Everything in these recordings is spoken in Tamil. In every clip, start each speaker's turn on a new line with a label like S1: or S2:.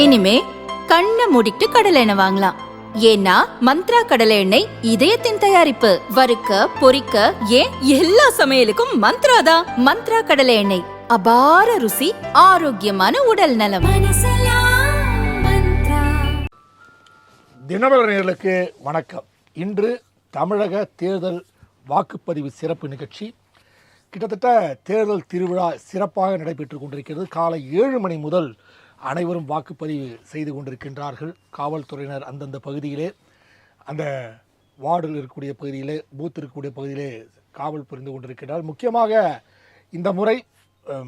S1: இனிமே கண்ணை மூடிட்டு கடலை எண்ணெய் வாங்கலாம். ஏன்னா மந்த்ரா கடலை எண்ணெய் இதயத்தின் தயாரிப்பு. வறுக்க பொரிக்க ஏன் எல்லா சமையலுக்கும் மந்த்ரா தான். மந்த்ரா கடலை எண்ணெய் அபார ருசி, ஆரோக்கியமான உடல் நலம்.
S2: தினமலர்களுக்கு வணக்கம். இன்று தமிழக தேர்தல் வாக்குப்பதிவு சிறப்பு நிகழ்ச்சி. கிட்டத்தட்ட தேர்தல் திருவிழா சிறப்பாக நடைபெற்று கொண்டிருக்கிறது. காலை 7 மணி முதல் அனைவரும் வாக்குப்பதிவு செய்து கொண்டிருக்கின்றார்கள். காவல்துறையினர் அந்தந்த பகுதியிலே, அந்த வார்டில் இருக்கக்கூடிய பகுதியிலே, பூத் இருக்கக்கூடிய பகுதியிலே காவல் புரிந்து கொண்டிருக்கிறார். முக்கியமாக இந்த முறை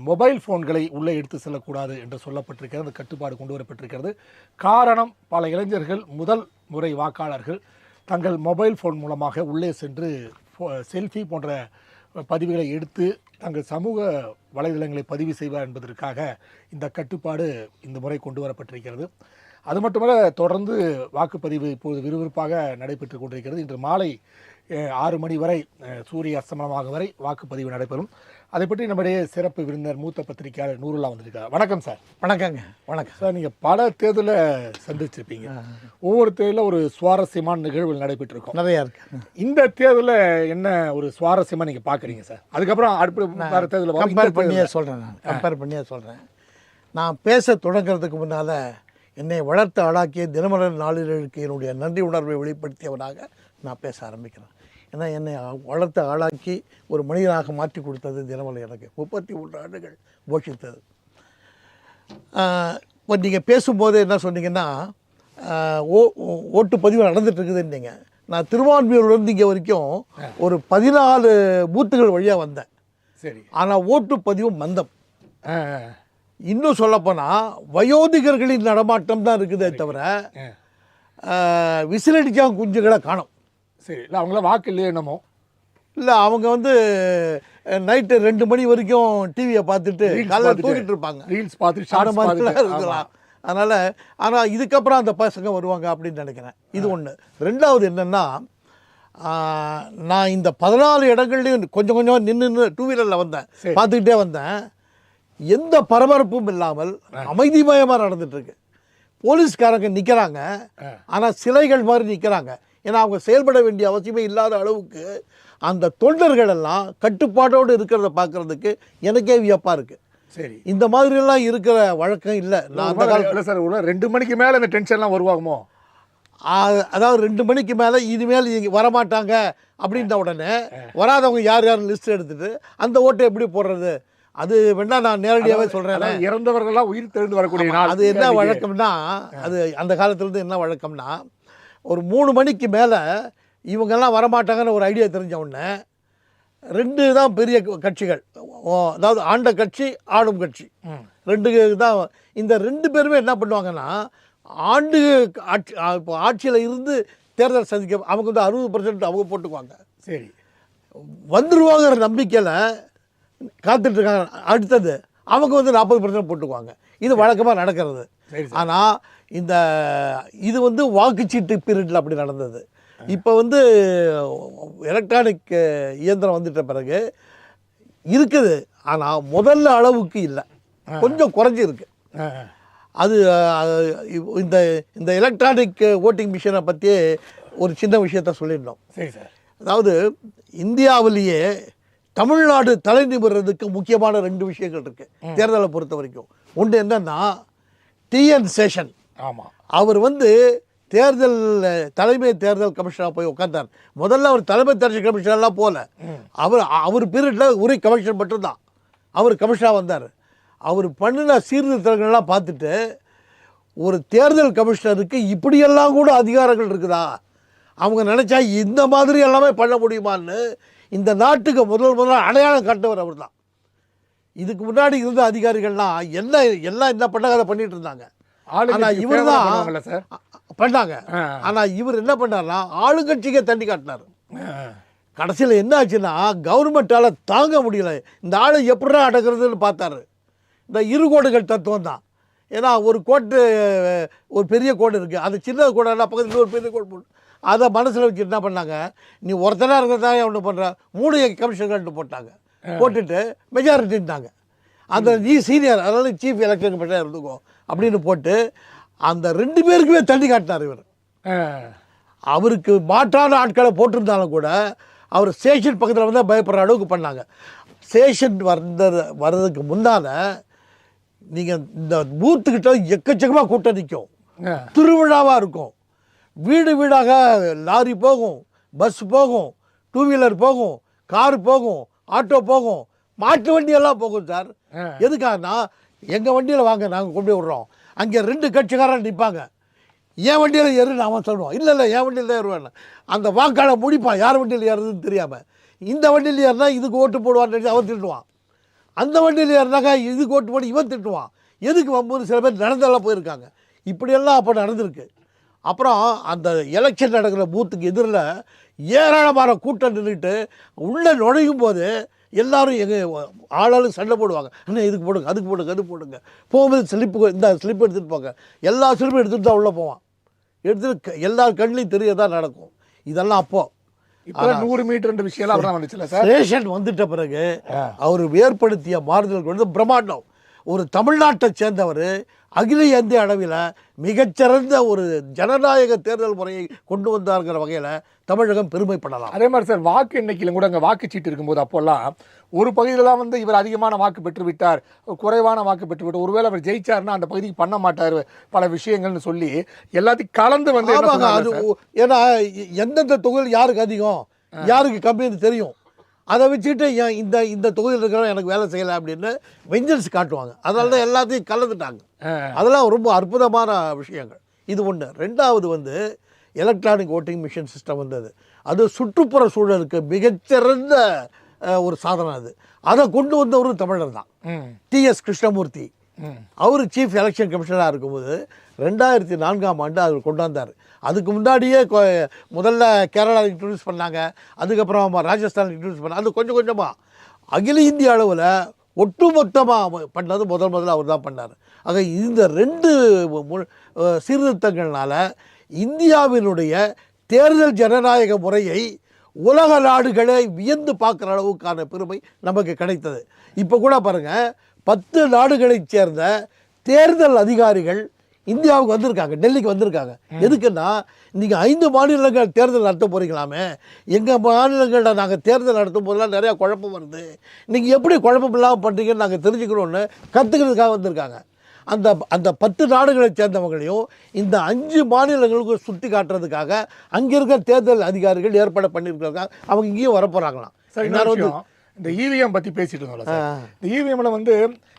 S2: மொபைல் ஃபோன்களை உள்ளே எடுத்து செல்லக்கூடாது என்று சொல்லப்பட்டிருக்கிறது. அந்த கட்டுப்பாடு கொண்டு வரப்பட்டிருக்கிறது. காரணம், பல இளைஞர்கள், முதல் முறை வாக்காளர்கள் தங்கள் மொபைல் ஃபோன் மூலமாக உள்ளே சென்று செல்ஃபி போன்ற பதிவுகளை எடுத்து தங்கள் சமூக வலைதளங்களை பதிவு செய்வார் என்பதற்காக இந்த கட்டுப்பாடு இந்த முறை கொண்டு வரப்பட்டிருக்கிறது. அது மட்டுமல்ல, தொடர்ந்து வாக்குப்பதிவு இப்போது விறுவிறுப்பாக நடைபெற்று கொண்டிருக்கிறது. இன்று மாலை 6 மணி வரை, சூரிய அஸ்தமனமாக வரை வாக்குப்பதிவு நடைபெறும். அதை பற்றி நம்முடைய சிறப்பு விருந்தினர் மூத்த பத்திரிகையாளர் நூருல்லா வந்திருக்கார். வணக்கம் சார்.
S3: வணக்கங்க. வணக்கம்
S2: சார். நீங்கள் பல தேர்தலை சந்திச்சிருப்பீங்க. ஒவ்வொரு தேர்தலில் ஒரு சுவாரஸ்யமான நிகழ்வுகள் நடைபெற்றிருக்கும்.
S3: நிறையா இருக்கு.
S2: இந்த தேர்தலில் என்ன ஒரு சுவாரஸ்யமாக நீங்கள் பார்க்குறீங்க சார்? அதுக்கப்புறம் அடுத்த வேறு தேர்தலில்
S3: கம்பேர் பண்ணியே சொல்கிறேன். நான் பேச தொடங்கிறதுக்கு முன்னால் என்னை வளர்த்து ஆளாக்கிய தினமலர் நாளிதழுக்கு என்னுடைய நன்றி உணர்வை வெளிப்படுத்தியவனாக நான் பேச ஆரம்பிக்கிறேன். ஏன்னா என்னை வளர்த்து ஆளாக்கி ஒரு மனிதனாக மாற்றி கொடுத்தது தினமலர். எனக்கு 33 ஆண்டுகள் போஷித்தது. இப்போ நீங்கள் பேசும்போது என்ன சொன்னீங்கன்னா, ஓட்டுப்பதிவு நடந்துட்டு இருக்குதுன்னீங்க. நான் திருவான்மியூர்லேருந்து இங்கே வரைக்கும் ஒரு 14 பூத்துகள் வழியாக வந்தேன்.
S2: சரி. ஆனால்
S3: ஓட்டுப்பதிவு மந்தம். இன்னும் சொல்லப்போனால் வயோதிகர்களின் நடமாட்டம் தான் இருக்குதே தவிர விசிலடிச்சா குஞ்சுகளை காணும்.
S2: சரி. இல்லை, அவங்கள வாக்கு இல்லையே என்னமோ.
S3: இல்லை, அவங்க வந்து நைட்டு 2 மணி வரைக்கும் டிவியை பார்த்துட்டு காலையில் தூக்கிட்டு இருப்பாங்க.
S2: ரீல்ஸ் பார்த்துட்டு
S3: இருக்கலாம். ஆனால் இதுக்கப்புறம் அந்த பசங்க வருவாங்க அப்படின்னு நினைக்கிறேன். இது ஒன்று. ரெண்டாவது என்னென்னா, நான் இந்த 14 இடங்கள்லையும் கொஞ்சம் கொஞ்சம் நின்று 2 வீலரில் வந்தேன், பார்த்துக்கிட்டே வந்தேன். எந்த பரபரப்பும் இல்லாமல் அமைதிமயமாக நடந்துட்டுருக்கு. போலீஸ்காரங்க நிற்கிறாங்க, ஆனால் சிலைகள் மாதிரி நிற்கிறாங்க. ஏன்னா அவங்க செயல்பட வேண்டிய அவசியமே இல்லாத அளவுக்கு அந்த தொண்டர்கள் எல்லாம் கட்டுப்பாட்டோடு இருக்கிறத பார்க்குறதுக்கு எனக்கே வியப்பாக இருக்குது.
S2: சரி.
S3: இந்த மாதிரியெல்லாம் இருக்கிற வழக்கம் இல்லை. நான் அந்த காலத்தில்
S2: சார் 2 மணிக்கு மேலே இந்த டென்ஷன்லாம் வருவாகுமோ?
S3: அதாவது 2 மணிக்கு மேலே இனிமேல் வரமாட்டாங்க அப்படின்ற உடனே வராதவங்க யார் யார் லிஸ்ட் எடுத்துகிட்டு அந்த ஓட்டை எப்படி போடுறது, அது வேணா நான் நேரடியாகவே சொல்கிறேன்.
S2: இறந்தவர்கள்லாம் உயிர் தெரிந்து வரக்கூடிய நாள்.
S3: அது என்ன வழக்கம்னா, அது அந்த காலத்துலேருந்து என்ன வழக்கம்னா, ஒரு 3 மணிக்கு மேலே இவங்கெல்லாம் வரமாட்டாங்கன்னு ஒரு ஐடியா தெரிஞ்ச உடனே 2 தான் பெரிய கட்சிகள், அதாவது ஆண்ட கட்சி ஆளும் கட்சி, 2 தான். இந்த 2 பேருமே என்ன பண்ணுவாங்கன்னா, ஆண்டு இப்போ ஆட்சியில் இருந்து தேர்தல் சந்திக்க அவங்க வந்து 60% அவங்க போட்டுக்குவாங்க. சரி. வந்துடுவாங்கிற நம்பிக்கையில் காத்துட்ருக்காங்க. அடுத்தது அவங்க வந்து 40% போட்டுக்குவாங்க. இது வழக்கமாக நடக்கிறது. ஆனால் இது வந்து வாக்குச்சீட்டு பீரியடில் அப்படி நடந்தது. இப்போ வந்து எலக்ட்ரானிக் இயந்திரம் வந்துட்ட பிறகு இருக்குது, ஆனால் முதல்ல அளவுக்கு இல்லை, கொஞ்சம் குறைஞ்சிருக்கு. அது இந்த எலக்ட்ரானிக் ஓட்டிங் மிஷினை பற்றி ஒரு சின்ன விஷயத்த சொல்லிடணும்.
S2: சரி சார்.
S3: அதாவது இந்தியாவிலேயே தமிழ்நாடு தலை நிமிர்றதுக்கு முக்கியமான 2 விஷயங்கள் இருக்குது தேர்தலை பொறுத்த வரைக்கும். ஒன்று என்னன்னா, டிஎன் சேஷன்.
S2: ஆமாம். அவர்
S3: வந்து தலைமை தேர்தல் கமிஷனாக போய் உட்காந்தார். முதல்ல அவர் தலைமை தேர்தல் கமிஷனெல்லாம் போகல. அவர் பீரியடில் ஒரே கமிஷன் மட்டும்தான் அவர் கமிஷனாக வந்தார். அவர் பண்ணின சீர்திருத்தங்கள்லாம் பார்த்துட்டு, ஒரு தேர்தல் கமிஷனருக்கு இப்படியெல்லாம் கூட அதிகாரங்கள் இருக்குதா, அவங்க நினச்சா இந்த மாதிரி எல்லாமே பண்ண முடியுமான்னு இந்த நாட்டுக்கு முதல் அடையாளம் காட்டவர் அவர் தான். இதுக்கு முன்னாடி இருந்த அதிகாரிகள்லாம் எல்லாம் என்ன பண்ணாங்க, அதை பண்ணிட்டு இருந்தாங்க. ஆனால் இவர் தான் பண்ணாங்க. ஆனால் இவர் என்ன பண்ணார்னா, ஆளுங்கட்சிக்கே தண்ணி காட்டினார். கடைசியில் என்ன ஆச்சுன்னா, கவர்மெண்ட்டால் தாங்க முடியல, இந்த ஆளை எப்படினா அடக்கிறதுன்னு பார்த்தாரு. இந்த 2 கோடுகள் தத்துவம் தான். ஏன்னா ஒரு கோட்டு, ஒரு பெரிய கோடு இருக்குது, அது சின்ன கோடெல்லாம் பக்கத்தில் இன்னொரு பெரிய கோடு போட்டு அதை மனசில் வச்சு என்ன பண்ணாங்க, நீ ஒருத்தனாக இருக்கிறதா ஒன்று பண்ணுற 3 கமிஷன்கள்ட்டு போட்டுட்டு மெஜாரிட்டின்ட்டாங்க. அந்த நீ சீனியர், அதனால சீஃப் எலெக்ஷன் கமிஷனாக இருந்துக்கோ அப்படின்னு போட்டு அந்த 2 பேருக்குமே தண்ணி காட்டினார் இவர். அவருக்கு மாற்றான ஆட்களை போட்டிருந்தாலும் கூட அவர் ஸ்டேஷன் பக்கத்தில் வந்து பயப்படுற அளவுக்கு பண்ணாங்க. ஸ்டேஷன் வர்றதுக்கு முன்னால் நீங்கள் இந்த பூத்துக்கிட்ட எக்கச்சக்கமாக கூட்டம் நிற்கும், திருவிழாவாக இருக்கும். வீடு வீடாக லாரி போகும், பஸ் போகும், 2 வீலர் போகும், கார் போகும், ஆட்டோ போகும், மாட்டு வண்டியெல்லாம் போகும் சார். எதுக்காகனா எங்கள் வண்டியில் வாங்க நாங்கள் கொண்டு போய் விட்றோம். அங்கே 2 கட்சிக்காரன் நிற்பாங்க. என் வண்டியில் ஏறுன்னு அவன் சொல்லுவான், இல்லை என் வண்டியில் தான் ஏறுவேன். அந்த வாக்காளை முடிப்பான் யார் வண்டியில் ஏறுறதுன்னு தெரியாமல். இந்த வண்டியில் ஏறினா இதுக்கு ஓட்டு போடுவான்னு அவன் திட்டுவான், அந்த வண்டியில் ஏறினாக்கா இதுக்கு ஓட்டு போட்டு இவன் திட்டுவான். எதுக்கு வம்புன்னு சில பேர் நடந்தெல்லாம் போயிருக்காங்க. இப்படியெல்லாம் அப்போ நடந்திருக்கு. அப்புறம் அந்த எலெக்ஷன் நடக்கிற பூத்துக்கு எதிரில் ஏராளமான கூட்டம் நின்றுட்டு உள்ளே நுழையும் போது எல்லாரும் எங்கள் ஆளாளுக்கு சண்டை போடுவாங்க. அண்ணா இதுக்கு போடுங்க, அதுக்கு போடுங்க, அது போடுங்க. போகும்போது இந்த ஸ்லிப் எடுத்துகிட்டு போங்க. எல்லா ஸ்லிப்பும் எடுத்துகிட்டு தான் உள்ளே போவான். எடுத்துகிட்டு எல்லார் கண்ணிலையும் தெரியதான் நடக்கும். இதெல்லாம் அப்போது
S2: 100 மீட்டர் விஷயம் வந்துச்சுல சார்.
S3: ஸ்டேஷன் வந்துட்ட பிறகு அவர் ஏற்படுத்திய மாறுதல்கள் வந்து பிரம்மாண்டம். ஒரு தமிழ்நாட்டை சேர்ந்தவர் அகில இந்திய அளவில் மிகச்சிறந்த ஒரு ஜனநாயக தேர்தல் முறையை கொண்டு வந்தாருங்கிற வகையில் தமிழகம் பெருமைப்படலாம்.
S2: அதே மாதிரி சார் வாக்கு எண்ணிக்கையிலும் கூட அங்கே வாக்குச்சீட்டு இருக்கும்போது அப்போல்லாம் ஒரு பகுதியில் தான் வந்து இவர் அதிகமான வாக்கு பெற்று விட்டார், குறைவான வாக்கு பெற்று விட்டார், ஒருவேளை அவர் ஜெயிச்சார்னா அந்த பகுதிக்கு பண்ண மாட்டார் பல விஷயங்கள்னு சொல்லி எல்லாத்தையும் கலந்து வந்து
S3: அது ஏன்னா எந்தெந்த தொகுதியில் யாருக்கு அதிகம் யாருக்கு கம்மின்னு தெரியும். அதை வச்சுட்டு இந்த தொகுதியில் இருக்கிறவங்க எனக்கு வேலை செய்யலை அப்படின்னு வெஞ்சன்ஸ் காட்டுவாங்க. அதனால தான் எல்லாத்தையும் கலந்துட்டாங்க. அதெல்லாம் ரொம்ப அற்புதமான விஷயங்கள். இது ஒன்று. 2வது வந்து எலக்ட்ரானிக் ஓட்டிங் மிஷின் சிஸ்டம் வந்தது. அது சுற்றுப்புற சூழலுக்கு மிகச்சிறந்த ஒரு சாதனம். அதை கொண்டு வந்தவரும் தமிழர் தான், TS கிருஷ்ணமூர்த்தி. அவர் சீஃப் எலெக்ஷன் கமிஷனராக இருக்கும்போது 2004ஆம் ஆண்டு அவர் கொண்டாந்தார். அதுக்கு முன்னாடியே முதல்ல கேரளா இன்ட்ரடியூஸ் பண்ணாங்க, அதுக்கப்புறம் ராஜஸ்தான் இன்ட்ரடியூஸ் பண்ணாங்க. அது கொஞ்சம் கொஞ்சமாக அகில இந்திய அளவில் ஒட்டுமொத்தமாக பண்ணது முதல்ல அவர் தான் பண்ணார். ஆக இந்த 2 சீர்திருத்தங்கள்னால இந்தியாவினுடைய தேர்தல் ஜனநாயக முறையை உலக நாடுகளை வியந்து பார்க்குற அளவுக்கான பெருமை நமக்கு கிடைத்தது. இப்போ கூட பாருங்கள், 10 நாடுகளைச் சேர்ந்த தேர்தல் அதிகாரிகள் இந்தியாவுக்கு வந்திருக்காங்க, டெல்லிக்கு வந்திருக்காங்க. எதுக்குன்னா நீங்கள் 5 மாநிலங்கள் தேர்தல் நடத்த போகிறீங்களாமே, எங்கள் மாநிலங்களில் நாங்கள் தேர்தல் நடத்தும் போதெல்லாம் நிறையா குழப்பம் வருது, நீங்கள் எப்படி குழப்பம் இல்லாமல் பண்ணுறீங்கன்னு நாங்கள் தெரிஞ்சுக்கணுன்னு கற்றுக்கிறதுக்காக வந்திருக்காங்க. அந்த 10 நாடுகளை சேர்ந்தவங்களையும் இந்த 5 மாநிலங்களுக்கு சுற்றி காட்டுறதுக்காக அங்கே இருக்கிற தேர்தல் அதிகாரிகள் ஏற்பாடு பண்ணியிருக்காங்க. அவங்க இங்கேயும் வரப்போகிறாங்களாம்.
S2: இந்த இவிஎம் பற்றி பேசிட்டு இருந்தோம்ல சார், இந்த இவிஎம்ல வந்து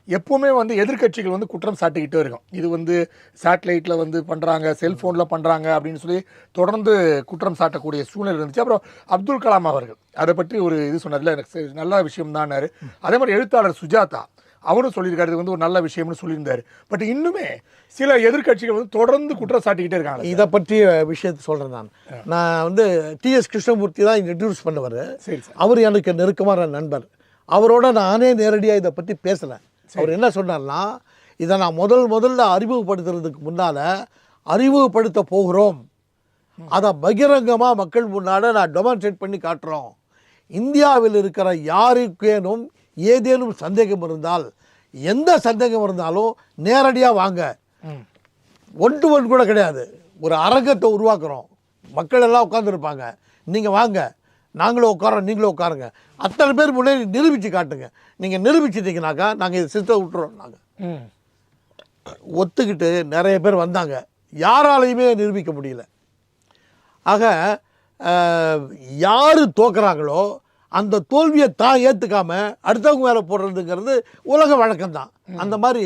S2: எப்போவுமே வந்து எதிர்க்கட்சிகள் வந்து குற்றம் சாட்டிக்கிட்டே இருக்கும். இது வந்து சேட்டலைட்டில் வந்து பண்ணுறாங்க, செல்ஃபோனில் பண்ணுறாங்க அப்படின்னு சொல்லி தொடர்ந்து குற்றம் சாட்டக்கூடிய சூழ்நிலை இருந்துச்சு. அப்புறம் அப்துல் கலாம் அவர்கள் அதை பற்றி ஒரு இது சொன்னதில் எனக்கு நல்ல விஷயம் தான்னாரு. அதே மாதிரி எழுத்தாளர் சுஜாதா அவரும் சொல்லியிருக்காரு இது வந்து ஒரு நல்ல விஷயம்னு சொல்லியிருந்தாரு. பட் இன்னுமே சில எதிர்க்கட்சிகள் வந்து தொடர்ந்து குற்றம் சாட்டிக்கிட்டே இருக்காங்க.
S3: இதை பற்றிய விஷயத்தை சொல்கிறேன். நான் வந்து TS கிருஷ்ணமூர்த்தி தான் இன்ட்ரடியூஸ் பண்ணுவார். அவர் எனக்கு நெருக்கமான நண்பர். அவரோட நானே நேரடியாக இதை பற்றி பேசினேன். அவர் என்ன சொன்னார்னா, இதை நான் முதல்ல அறிமுகப்படுத்துறதுக்கு முன்னால் அறிமுகப்படுத்த போகிறோம், அதை பகிரங்கமாக மக்கள் முன்னால் நான் டெமான்ஸ்ட்ரேட் பண்ணி காட்டுறோம். இந்தியாவில் இருக்கிற யாருக்கேனும் ஏதேனும் சந்தேகம் இருந்தால், எந்த சந்தேகம் இருந்தாலும் நேரடியாக வாங்க, 1 to 1 கூட கிடையாது, ஒரு அரங்கத்தை உருவாக்குறோம், மக்கள் எல்லாம் உட்காந்துருப்பாங்க, நீங்கள் வாங்க, நாங்களும் உட்காரோம், நீங்களும் உட்காருங்க, அத்தனை பேர் முன்னாடி நிரூபித்து காட்டுங்க, நீங்கள் நிரூபிச்சிட்டிங்கனாக்கா நாங்கள் இதை சிஸ்டம் விட்டுறோம். நாங்கள் ஒத்துக்கிட்டு நிறைய பேர் வந்தாங்க. யாராலையுமே நிரூபிக்க முடியல. ஆக யார் தோக்குறாங்களோ அந்த தோல்வியை தான் ஏற்றுக்காம அடுத்தவங்க மேலே போடுறதுங்கிறது உலக வழக்கம்தான். அந்த மாதிரி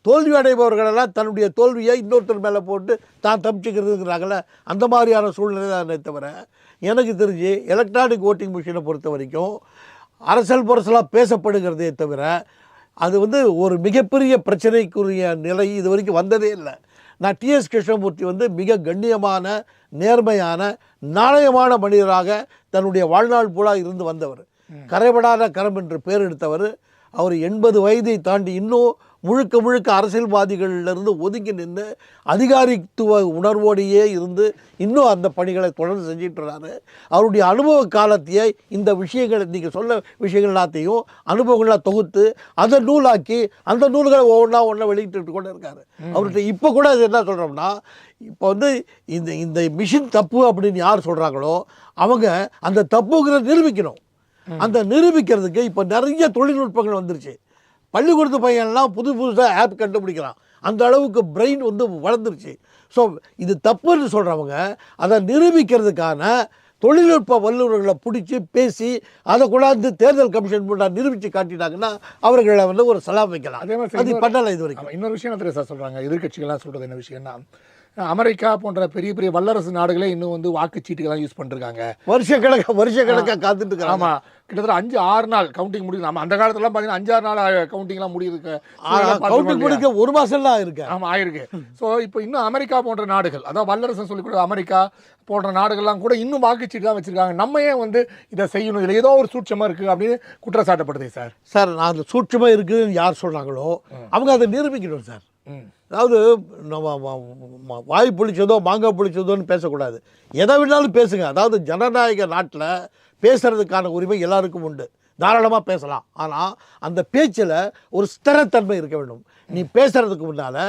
S3: தோல்வி அடைபவர்களெல்லாம் தன்னுடைய தோல்வியை இன்னொருத்தர் மேலே போட்டு தான் தப்பிச்சுக்கிறதுங்கிறாங்கள, அந்த மாதிரியான சூழ்நிலை தானே தவிர, எனக்கு தெரிஞ்சு எலக்ட்ரானிக் ஓட்டிங் மிஷினை பொறுத்த வரைக்கும் அரசல் புரசலாக பேசப்படுகிறதே தவிர அது வந்து ஒரு மிகப்பெரிய பிரச்சனைக்குரிய நிலை இது வரைக்கும் வந்ததே இல்லை. நான் TS கிருஷ்ணமூர்த்தி வந்து மிக கண்ணியமான, நேர்மையான, நாணயமான மனிதராக தன்னுடைய வாழ்நாள் பூரா இருந்து வந்தவர். கரைபடாத கரம் என்று பேர் எடுத்தவர். அவர் 80 வயதை தாண்டி இன்னும் முழுக்க முழுக்க அரசியல்வாதிகளிலிருந்து ஒதுங்கி நின்று அதிகாரித்துவ உணர்வோடையே இருந்து இன்னும் அந்த பணிகளை தொடர்ந்து செஞ்சிட்டு வர்றாரு. அவருடைய அனுபவ காலத்தையே இந்த விஷயங்கள் நீங்கள் சொல்ல விஷயங்கள் எல்லாத்தையும் அனுபவங்களாக தொகுத்து அதை நூலாக்கி அந்த நூல்களை ஒவ்வொன்றா வெளியிட்டு கொண்டு இருக்காரு. அவர்கிட்ட இப்போ கூட அது என்ன சொல்கிறோம்னா, இப்போ வந்து இந்த மிஷின் தப்பு அப்படின்னு யார் சொல்கிறாங்களோ அவங்க அந்த தப்புங்கிறத நிரூபிக்கணும். அந்த நிரூபிக்கிறதுக்கு இப்போ நிறைய தொழில்நுட்பங்கள் வந்துருச்சு. பள்ளிக்கூடத்து பையன்லாம் புதுசாக ஆப் கண்டுபிடிக்கிறான். அந்த அளவுக்கு பிரெயின் வந்து வளர்ந்துருச்சு. ஸோ இது தப்புன்னு சொல்கிறவங்க அதை நிரூபிக்கிறதுக்கான தொழில்நுட்ப வல்லுநர்களை பிடிச்சி பேசி அதை கொண்டாந்து தேர்தல் கமிஷன் முன்னாடி நிரூபித்து காட்டிட்டாங்கன்னா அவர்களை வந்து ஒரு சலாம் வைக்கலாம்.
S2: அதே மாதிரி
S3: அது பண்ணலை இது வரைக்கும்.
S2: இன்னொரு விஷயம் என்ன சார் சொல்கிறாங்க, எதிர்கட்சிகள்லாம் சொல்கிறது என்ன விஷயம்னா, அமெரிக்கா போன்ற பெரிய பெரிய வல்லரசு நாடுகளே இன்னும் வந்து வாக்குச்சீட்டுக்கு தான் யூஸ் பண்ணிருக்காங்க.
S3: வருஷக்கணக்காக காத்துட்டு இருக்காங்க.
S2: ஆமாம், கிட்டத்தட்ட 5-6 நாள் கவுண்டிங் முடியுது. நம்ம அந்த காலத்துலாம் பார்த்தீங்கன்னா 5-6 நாள் கவுண்டிங்லாம் முடியுது.
S3: கவுண்டிங் முடிக்க 1 மாதம்லாம் இருக்கு.
S2: ஆமாம், ஆயிருக்கு. ஸோ இப்போ இன்னும் அமெரிக்கா போன்ற நாடுகள், அதாவது வல்லரசு சொல்லிக்கூட அமெரிக்கா போன்ற நாடுகள்லாம் கூட இன்னும் வாக்குச்சீட்டு தான் வச்சுருக்காங்க. நம்ம ஏன் வந்து இதை செய்யணும், இதில் ஏதோ ஒரு சூட்சமாக இருக்குது அப்படின்னு குற்றச்சாட்டப்படுது சார்.
S3: நான் அந்த சூட்சமாக இருக்குதுன்னு யார் சொல்கிறாங்களோ அவங்க அதை நிரூபிக்கணும் சார். அதாவது நம்ம வாய் புளிச்சதோ மாங்காய் புளிச்சதோன்னு பேசக்கூடாது. எதை வேணாலும் பேசுங்க. அதாவது ஜனநாயக நாட்டில் பேசுகிறதுக்கான உரிமை எல்லாருக்கும் உண்டு, தாராளமாக பேசலாம். ஆனால் அந்த பேச்சில் ஒரு ஸ்திரத்தன்மை இருக்க வேண்டும். நீ பேசுகிறதுக்கு முன்னால்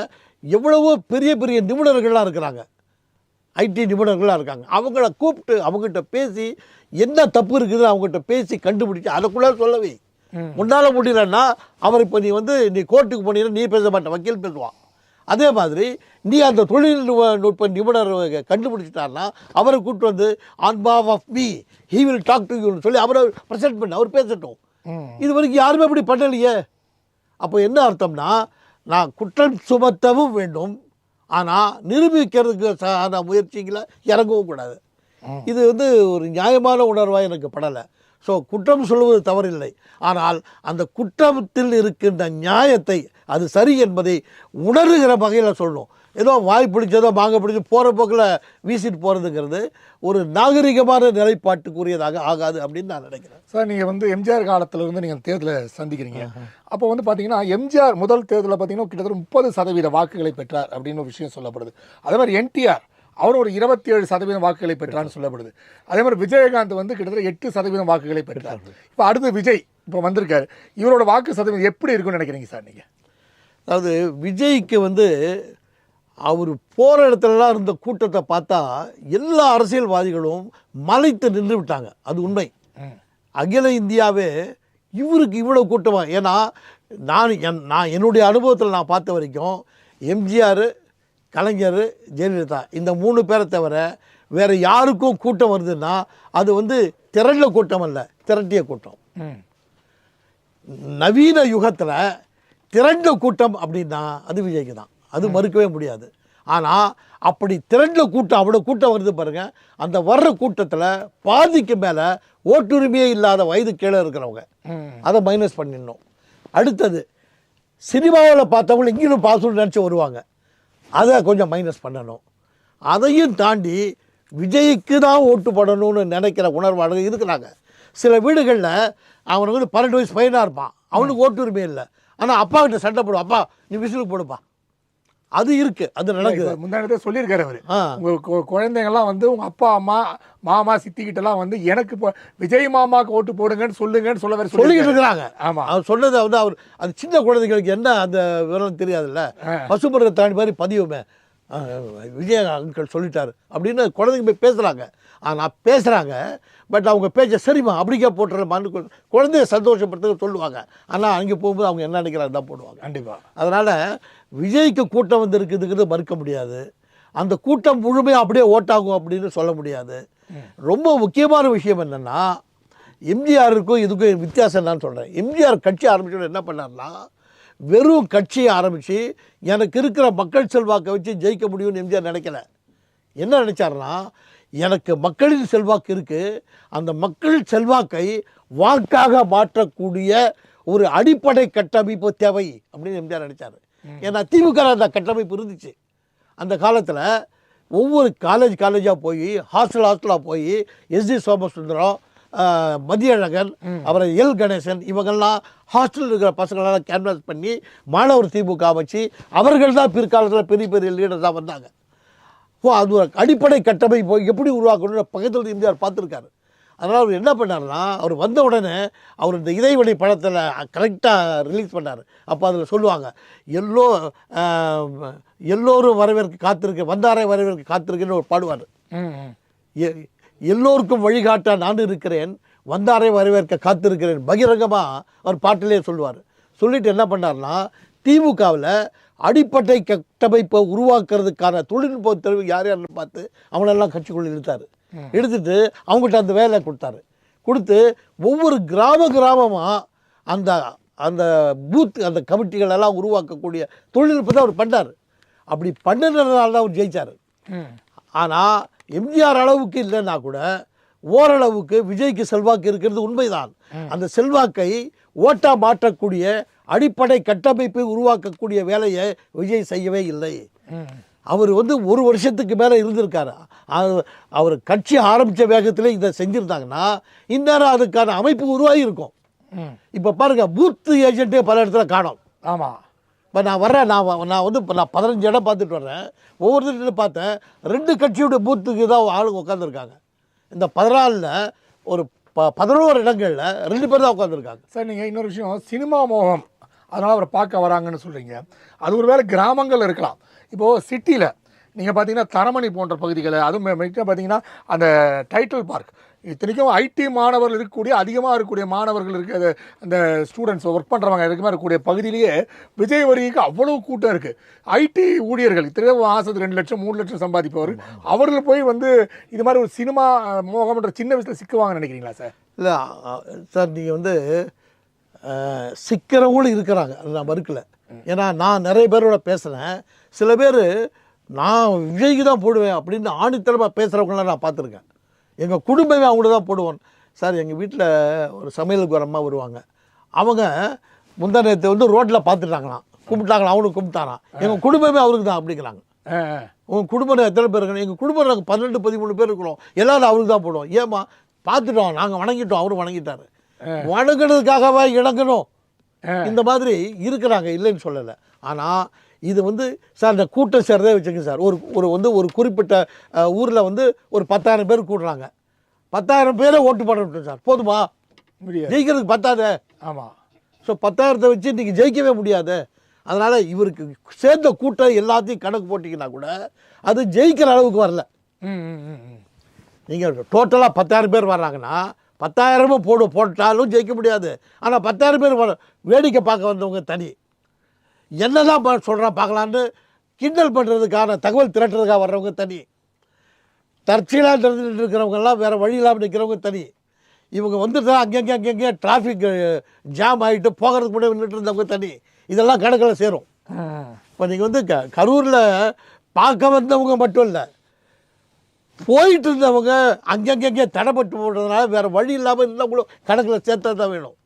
S3: எவ்வளவோ பெரிய பெரிய நிபுணர்கள்லாம் இருக்கிறாங்க, ஐடி நிபுணர்களாக இருக்காங்க. அவங்கள கூப்பிட்டு அவங்ககிட்ட பேசி என்ன தப்பு இருக்குதுன்னு அவங்ககிட்ட பேசி கண்டுபிடிச்சி அதுக்குள்ளே சொல்லவே. முன்னால் முடியலன்னா அவர் இப்போ நீ கோர்ட்டுக்கு போனீங்கன்னா நீ பேச மாட்டேன், வக்கீல் பேசுவான். அதே மாதிரி நீ அந்த தொழில்நுட்ப நிபுணர் கண்டுபிடிச்சிட்டாருன்னா அவரை கூப்பிட்டு வந்து on behalf of me he will talk to யூன்னு சொல்லி அவரை ப்ரெசென்ட் பண்ண அவர் பேசட்டும். இது வரைக்கும் யாருமே அப்படி பண்ணலையே. அப்போ என்ன அர்த்தம்னா, நான் குற்றம் சுமத்தவும் வேண்டும், ஆனால் நிரூபிக்கிறதுக்கு அந்த முயற்சிகளை இறங்கவும் கூடாது. இது வந்து ஒரு நியாயமான உணர்வாக எனக்கு படலை. ஸோ குற்றம் சொல்வது தவறில்லை, ஆனால் அந்த குற்றத்தில் இருக்கின்ற நியாயத்தை அது சரி என்பதை உணர்கிற வகையில் சொல்லணும். ஏதோ வாய் பிடிச்சதோ மாங்காய் பிடிச்சி போகிற போக்கில் வீசிட்டு போகிறதுங்கிறது ஒரு நாகரிகமான நிலைப்பாட்டுக்குரியதாக ஆகாது அப்படின்னு நான் நினைக்கிறேன்.
S2: சார், நீங்கள் வந்து எம்ஜிஆர் காலத்தில் இருந்து நீங்கள் தேர்தலை சந்திக்கிறீங்க. அப்போ வந்து பார்த்தீங்கன்னா எம்ஜிஆர் முதல் தேர்தலில் பார்த்தீங்கன்னா கிட்டத்தட்ட 30% வாக்குகளை பெற்றார் அப்படின்னு ஒரு விஷயம் சொல்லப்படுது. அதே மாதிரி என்டிஆர் அவர் ஒரு 27% வாக்குகளை பெற்றான்னு சொல்லப்படுது. அதே மாதிரி விஜயகாந்த் வந்து கிட்டத்தட்ட 8% வாக்குகளை பெற்றார். இப்போ அடுத்து விஜய் இப்போ வந்திருக்காரு. இவரோட வாக்கு சதவீதம் எப்படி இருக்குன்னு நினைக்கிறீங்க சார் நீங்கள்?
S3: அதாவது விஜய்க்கு வந்து அவர் போகிற இடத்துலலாம் இருந்த கூட்டத்தை பார்த்தா எல்லா அரசியல்வாதிகளும் மலைத்து நின்று விட்டாங்க. அது உண்மை. அகில இந்தியாவே இவருக்கு இவ்வளோ கூட்டமாக, ஏன்னா நான் என்னுடைய அனுபவத்தில் நான் பார்த்த வரைக்கும் எம்ஜிஆர், கலைஞர், ஜெயலலிதா இந்த 3 பேரை தவிர வேறு யாருக்கும் கூட்டம் வருதுன்னா அது வந்து திரண்ட கூட்டம் அல்ல, திரட்டிய கூட்டம். நவீன யுகத்தில் திரண்ட கூட்டம் அப்படின்னா அது விஜய்க்கு தான், அது மறுக்கவே முடியாது. ஆனால் அப்படி திரண்ட கூட்டம் அவ்வளோ கூட்டம் வருது பாருங்கள். அந்த வர்ற கூட்டத்தில் பாதிக்கு மேலே ஓட்டுரிமையே இல்லாத வயது கீழே இருக்கிறவங்க, அதை மைனஸ் பண்ணிடணும். அடுத்தது சினிமாவில் பார்த்தவங்க இங்கேயும் பாசம்னு நினச்சி வருவாங்க, அதை கொஞ்சம் மைனஸ் பண்ணணும். அதையும் தாண்டி விஜய்க்கு தான் ஓட்டு போடணும்னு நினைக்கிற உணர்வாளர்கள் இருக்கிறாங்க. சில வீடுகளில் அவனுக்கு வந்து 12 வயசு பையனாக இருப்பான், அவனுக்கு ஓட்டுரிமை இல்லை. ஆனால் அப்பா கிட்ட சண்டை போடுவான், அப்பா நீ விசிலுக்கு போடுப்பா. அது இருக்குது, அது நடக்குது.
S2: முன்னாடி சொல்லியிருக்காரு அவர், உங்கள் குழந்தைங்கள்லாம் வந்து உங்கள் அப்பா அம்மா மாமா சித்திக்கிட்டலாம் வந்து எனக்கு இப்போ விஜய் மாமாவுக்கு ஓட்டு போடுங்கன்னு சொல்லுங்கன்னு சொல்லிக்கிட்டு இருக்கிறாங்க. ஆமாம், அவர் சொன்னதை வந்து அவர் அது சின்ன குழந்தைங்களுக்கு என்ன அந்த விவரம் தெரியாதுல்ல, பசுமரத்தை தாண்டி மாதிரி பதிவுமே விஜய் அங்கிள் சொல்லிட்டாரு அப்படின்னு குழந்தைங்க போய் பேசுகிறாங்க. ஆனால் பேசுகிறாங்க, பட் அவங்க பேச்ச சரிம்மா அப்படிக்கே போட்டுறமான்னு குழந்தைய சந்தோஷப்படுத்த சொல்லுவாங்க. ஆனால் அங்கே போகும்போது அவங்க என்ன நினைக்கிறாங்க தான் போடுவாங்க. கண்டிப்பாக. அதனால் விஜய்க்கு கூட்டம் வந்து இருக்குதுங்கிறது மறுக்க முடியாது. அந்த கூட்டம் முழுமையாக அப்படியே ஓட்டாகும் அப்படின்னு சொல்ல முடியாது. ரொம்ப முக்கியமான விஷயம் என்னென்னா, எம்ஜிஆருக்கும் இதுக்கும் வித்தியாசம் என்னன்னு சொல்கிறேன். எம்ஜிஆர் கட்சி ஆரம்பிச்சோட என்ன பண்ணார்னா, வெறும் கட்சியை ஆரம்பித்து எனக்கு இருக்கிற மக்கள் செல்வாக்கை வச்சு ஜெயிக்க முடியும்னு எம்ஜிஆர் நினைக்கல. என்ன நினச்சார்னா, எனக்கு மக்களின் செல்வாக்கு இருக்குது, அந்த மக்கள் செல்வாக்கை வாக்காக மாற்றக்கூடிய ஒரு அடிப்படை கட்டமைப்பு தேவை அப்படின்னு எம்ஜிஆர் நினச்சார். ஏன்னா திமுக அந்த கட்டமைப்பு இருந்துச்சு. அந்த காலத்தில் ஒவ்வொரு காலேஜாக போய் ஹாஸ்டலாக போய் எஸ்டி சோமசுந்தரம்,
S3: மதியழகன், அப்புறம் எல் கணேசன், இவங்கெல்லாம் ஹாஸ்டலில் இருக்கிற பசங்களெல்லாம் கேன்வாஸ் பண்ணி மாணவர் திமுக அமைச்சு அவர்கள் தான் பிற்காலத்தில் பெரிய பெரிய லீடர் தான் வந்தாங்க. அது ஒரு அடிப்படை கட்டமைப்பு எப்படி உருவாக்கணும்னு பக்கத்தில் எம்ஜிஆர் பார்த்துருக்காரு. அதனால் அவர் என்ன பண்ணார்னா, அவர் வந்த உடனே அவர் இந்த இறைவழி படத்தில் கரெக்டாக ரிலீஸ் பண்ணார். அப்போ அதில் சொல்லுவாங்க, எல்லோரும் வரவேற்க காத்திருக்க, வந்தாரை வரவேற்க காத்திருக்கேன்னு ஒரு பாடுவார். எல்லோருக்கும் வழிகாட்ட நான் இருக்கிறேன், வந்தாரை வரவேற்க காத்திருக்கிறேன் பகிரங்கமாக அவர் பாட்டிலே சொல்லுவார். சொல்லிட்டு என்ன பண்ணார்னா, திமுகவில் அடிப்படை கட்டமைப்பை உருவாக்குறதுக்கான தொழில்நுட்ப தெரிவு யார் யாருன்னு பார்த்து அவங்களெல்லாம் கட்சிக்குள்ள இழுத்தார். எடுத்துட்டு அவங்ககிட்ட அந்த வேலை கொடுத்து ஒவ்வொரு கிராமமாக அந்த அந்த பூத் அந்த கமிட்டிகள் எல்லாம் உருவாக்கக்கூடிய தொழில்நுட்பத்தை அவர் பண்ணார். அப்படி பண்ணதுனால தான் அவர் ஜெயித்தார். ஆனால் எம்ஜிஆர் அளவுக்கு இல்லைன்னா கூட ஓரளவுக்கு விஜய்க்கு செல்வாக்கு இருக்கிறது உண்மைதான். அந்த செல்வாக்கை ஓட்டா மாற்றக்கூடிய அடிப்படை கட்டமைப்பை உருவாக்கக்கூடிய வேலையை விஜய் செய்யவே இல்லை. அவர் ஒரு வருஷத்துக்கு மேலே இருந்திருக்காரு. அவர் கட்சி ஆரம்பித்த வேகத்தில் இதை செஞ்சுருந்தாங்கன்னா இந்நேரம் அதுக்கான அமைப்பு உருவாகி இருக்கும். இப்போ பாருங்க, பூத்து ஏஜென்ட்டே பல இடத்துல காணோம்.
S2: ஆமாம்.
S3: இப்போ நான் வர்றேன், நான் 15 இடம் பார்த்துட்டு வர்றேன். ஒவ்வொருத்தரும் பார்த்தேன் 2 கட்சியோட பூத்துக்கு தான் ஆளுங்க உட்காந்துருக்காங்க. இந்த 14 ஒரு 11 இடங்களில் 2 பேர் தான் உட்காந்துருக்காங்க.
S2: சார், நீங்கள் இன்னொரு விஷயம், சினிமா மோகம் அதனால் அவரை பார்க்க வராங்கன்னு சொல்கிறீங்க. அது ஒரு வேளை கிராமங்கள் இருக்கலாம். இப்போது சிட்டியில் நீங்கள் பார்த்தீங்கன்னா தரமணி போன்ற பகுதிகளை, அதுவும் மெயினாக பார்த்தீங்கன்னா அந்த டைட்டில் பார்க், இத்தனைக்கும் ஐடி மாணவர்கள் இருக்கக்கூடிய, அதிகமாக இருக்கக்கூடிய மாணவர்கள் இருக்க அந்த ஸ்டூடெண்ட்ஸ் ஒர்க் பண்ணுறவங்க இருக்குமா இருக்கக்கூடிய பகுதியிலேயே விஜய் வரிக்கு அவ்வளோ கூட்டம் இருக்குது. ஐடி ஊழியர்கள் இத்தனைக்கும் மாதத்துக்கு 2 லட்சம் 3 லட்சம் சம்பாதிப்பவர், அவர்கள் போய் இது மாதிரி ஒரு சினிமா மோகம்ன்ற சின்ன வயசில் சிக்குவாங்கன்னு நினைக்கிறீங்களா சார்?
S3: இல்லை சார், நீங்கள் சிக்கிறவங்களும் இருக்கிறாங்க, நான் மறுக்கலை. ஏன்னா நான் நிறைய பேரோட பேசுகிறேன். சில பேர் நான் விஜய்க்கு தான் போடுவேன் அப்படின்னு ஆணித்தரமாக பேசுகிறவங்களாம் நான் பார்த்துருக்கேன். எங்கள் குடும்பமே அவங்கள தான் போடுவோம் சார். எங்கள் வீட்டில் ஒரு சமையலுக்கு வர அம்மா வருவாங்க. அவங்க முந்தா நேற்று ரோட்டில் பார்த்துட்டாங்களாம், கும்பிட்டாங்களாம், அவனுக்கு கும்பிட்டாரான். எங்கள் குடும்பமே அவருக்கு தான் அப்படிங்கிறாங்க. உங்கள் குடும்பம் எத்தனை பேர் இருக்கணும்? எங்கள் குடும்பம் நாங்கள் 12-13 பேர் இருக்கிறோம், எல்லோரும் அவருக்கு தான் போடுவோம். ஏமா பார்த்துட்டோம், நாங்கள் வணங்கிட்டோம், அவரும் வணங்கிட்டார். வணங்கினதுக்காகவா இணங்கணும்? இந்த மாதிரி இருக்கிறாங்க, இல்லைன்னு சொல்லலை. ஆனால் இது சார் இந்த கூட்டம் சேர்றதே வச்சுங்க சார். ஒரு குறிப்பிட்ட ஊரில் ஒரு 10,000 பேர் கூடுறாங்க. 10,000 பேரை ஓட்டு போடணும் சார். போதுமா? ஜெயிக்கிறதுக்கு பத்தாது.
S2: ஆமாம்.
S3: ஸோ 10,000 வச்சு இன்றைக்கி ஜெயிக்கவே முடியாது. அதனால் இவருக்கு சேர்ந்த கூட்டம் எல்லாத்தையும் கணக்கு போட்டிங்கன்னா கூட அது ஜெயிக்கிற அளவுக்கு வரல. நீங்கள் டோட்டலாக 10,000 பேர் வர்றாங்கன்னா 10,000 போட்டாலும் ஜெயிக்க முடியாது. ஆனால் 10,000 பேர் வேடிக்கை பார்க்க வந்தவங்க தனி, என்னதான் சொல்கிறான் பார்க்கலான்னு கிண்டல் பண்ணுறதுக்கான தகவல் திரட்டுறதுக்காக வர்றவங்க தனி, தற்செயலாக திறந்துட்டு இருக்கிறவங்கெல்லாம் வேறு வழி இல்லாமல் நிற்கிறவங்க தனி. இவங்க வந்துட்டு அங்கங்கே டிராஃபிக் ஜாம் ஆகிட்டு போகிறதுக்கு முன்னாடி நின்றுட்டு இருந்தவங்க தனி. இதெல்லாம் கணக்கில் சேரும். இப்போ நீங்கள் கரூரில் பார்க்க வந்தவங்க மட்டும் இல்லை, போயிட்டு இருந்தவங்க அங்கங்கே தடைப்பட்டு போடுறதுனால வேறு வழி இல்லாமல் இருந்தவங்களும் கணக்கில் சேர்த்தா தான் வேணும்.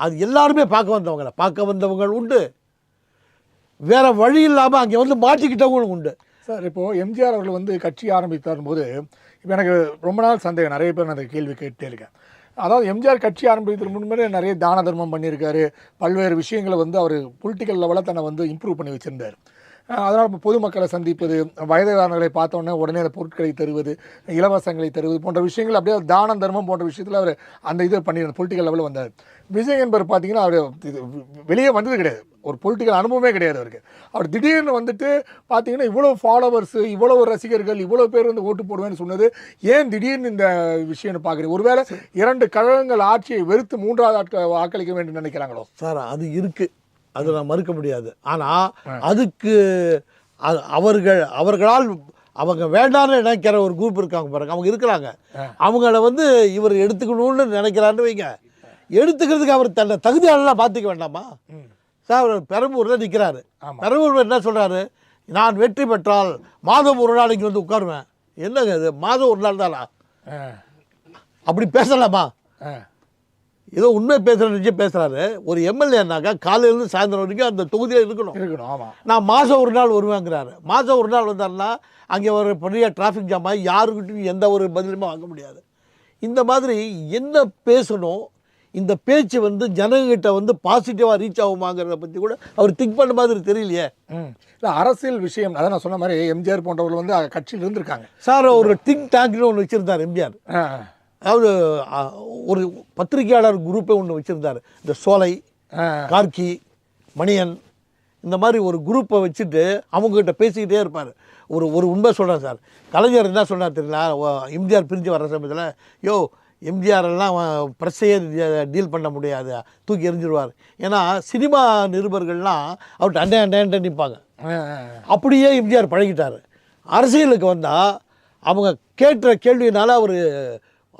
S3: அது எல்லாருமே பார்க்க வந்தவங்க உண்டு, வேறு வழி இல்லாமல் அங்கே மாட்டிக்கிட்டவங்களும் உண்டு.
S2: சார், இப்போது எம்ஜிஆர் அவர்கள் கட்சி ஆரம்பித்தார் போது இப்போ எனக்கு ரொம்ப நாள் சந்தேகம், நிறைய பேர் நான் அந்த கேள்வி கேட்டே இருக்கேன். அதாவது எம்ஜிஆர் கட்சி ஆரம்பிக்கிறதுக்கு முன்னாடி நிறைய தான தர்மம் பண்ணியிருக்காரு, பல்வேறு விஷயங்களை அவர் பொலிட்டிக்கல் லெவலில் தன்னை இம்ப்ரூவ் பண்ணி வச்சுருந்தார். அதனால் பொதுமக்களை சந்திப்பது, வயதானவர்களை பார்த்தோன்னே உடனே அந்த பொருட்களை தருவது, இலவசங்களை தருவது போன்ற விஷயங்கள் அப்படியே தானம் தர்மம் போன்ற விஷயத்தில் அவர் அந்த இது பண்ணியிருந்த பொலிட்டிக்கல் லெவலில் வந்தார். விஜய் என்பவர் பார்த்தீங்கன்னா அவர் வெளியே வந்தது கிடையாது, ஒரு பொலிட்டிக்கல் அனுபவமே கிடையாது அவருக்கு. அவர் திடீர்னு பார்த்தீங்கன்னா இவ்வளோ ஃபாலோவர்ஸு, இவ்வளோ ரசிகர்கள், இவ்வளோ பேர் ஓட்டு போடுவேன்னு சொன்னது ஏன் திடீர்னு இந்த விஷயம்னு பார்க்குறீங்க? ஒருவேளை 2 கழகங்கள் ஆட்சியை வெறுத்து 3வது வாக்களிக்க வேண்டும் நினைக்கிறாங்களோ?
S3: சார், அது இருக்குது, அது நான் மறுக்க முடியாது. ஆனால் அதுக்கு அவர்களால் அவங்க வேண்டாம்னு நினைக்கிற ஒரு குரூப் இருக்காங்க பாருங்க, அவங்க இருக்கிறாங்க. அவங்கள இவர் எடுத்துக்கணும்னு நினைக்கிறான்னு வைங்க, எடுத்துக்கிறதுக்கு அவர் தன்னை தகுதியாளெல்லாம் பார்த்துக்க வேண்டாமா? சார், அவர் பெரம்பூரில் நிற்கிறாரு. பெரம்பூரில் என்ன சொல்கிறாரு? நான் வெற்றி பெற்றால் மாதம் ஒரு நாள் இங்கே உட்காருவேன். என்னங்க இது, மாதம் ஒரு நாள் தானா? அப்படி பேசலாமா? ஏதோ உண்மை நிச்சயம் பேசுகிறாரு. ஒரு எம்எல்ஏனாக்கா காலையிலேருந்து சாயந்தரம் வரைக்கும் அந்த தொகுதியில் இருக்கணும்.
S2: ஆமாம்.
S3: நான் மாதம் ஒரு நாள் வருவேங்கிறாரு. மாதம் ஒரு நாள் வந்தாருன்னா அங்கே ஒரு பெரிய டிராஃபிக் ஜாம் ஆகி யாருக்கிட்டையும் எந்த ஒரு பதிலுமே வாங்க முடியாது. இந்த மாதிரி என்ன பேசணும், இந்த பேச்சு வந்து ஜனங்கிட்ட வந்து பாசிட்டிவாக ரீச் ஆகுமாங்கிறத பற்றி கூட அவர் திங்க் பண்ண மாதிரி தெரியலையே.
S2: இல்லை அரசியல் விஷயம் அதான் நான் சொன்ன மாதிரி எம்ஜிஆர் போன்றவர்கள் வந்து கட்சியில் இருந்திருக்காங்க
S3: சார். ஒரு திங்க் டேங்க்னு ஒன்று வச்சுருந்தார் எம்ஜிஆர். அதாவது ஒரு பத்திரிகையாளர் குரூப்பே ஒன்று வச்சுருந்தார். இந்த சோலை, கார்கி, மணியன், இந்த மாதிரி ஒரு குரூப்பை வச்சுட்டு அவங்ககிட்ட பேசிக்கிட்டே இருப்பார். ஒரு உண்மை சொல்கிறேன் சார். கலைஞர் என்ன சொன்னார் தெரியல, எம்ஜிஆர் பிரிஞ்சு வர்ற சமயத்தில், யோ எம்ஜிஆரெல்லாம் ப்ரெஸ்ஸையே டீல் பண்ண முடியாது, தூக்கி எறிஞ்சிடுவார். ஏன்னா சினிமா நிருபர்கள்லாம் அவர்கிட்ட அண்டை நிற்பாங்க. அப்படியே எம்ஜிஆர் பழகிட்டார். அரசியலுக்கு வந்தால் அவங்க கேட்ட கேள்வியினால அவர்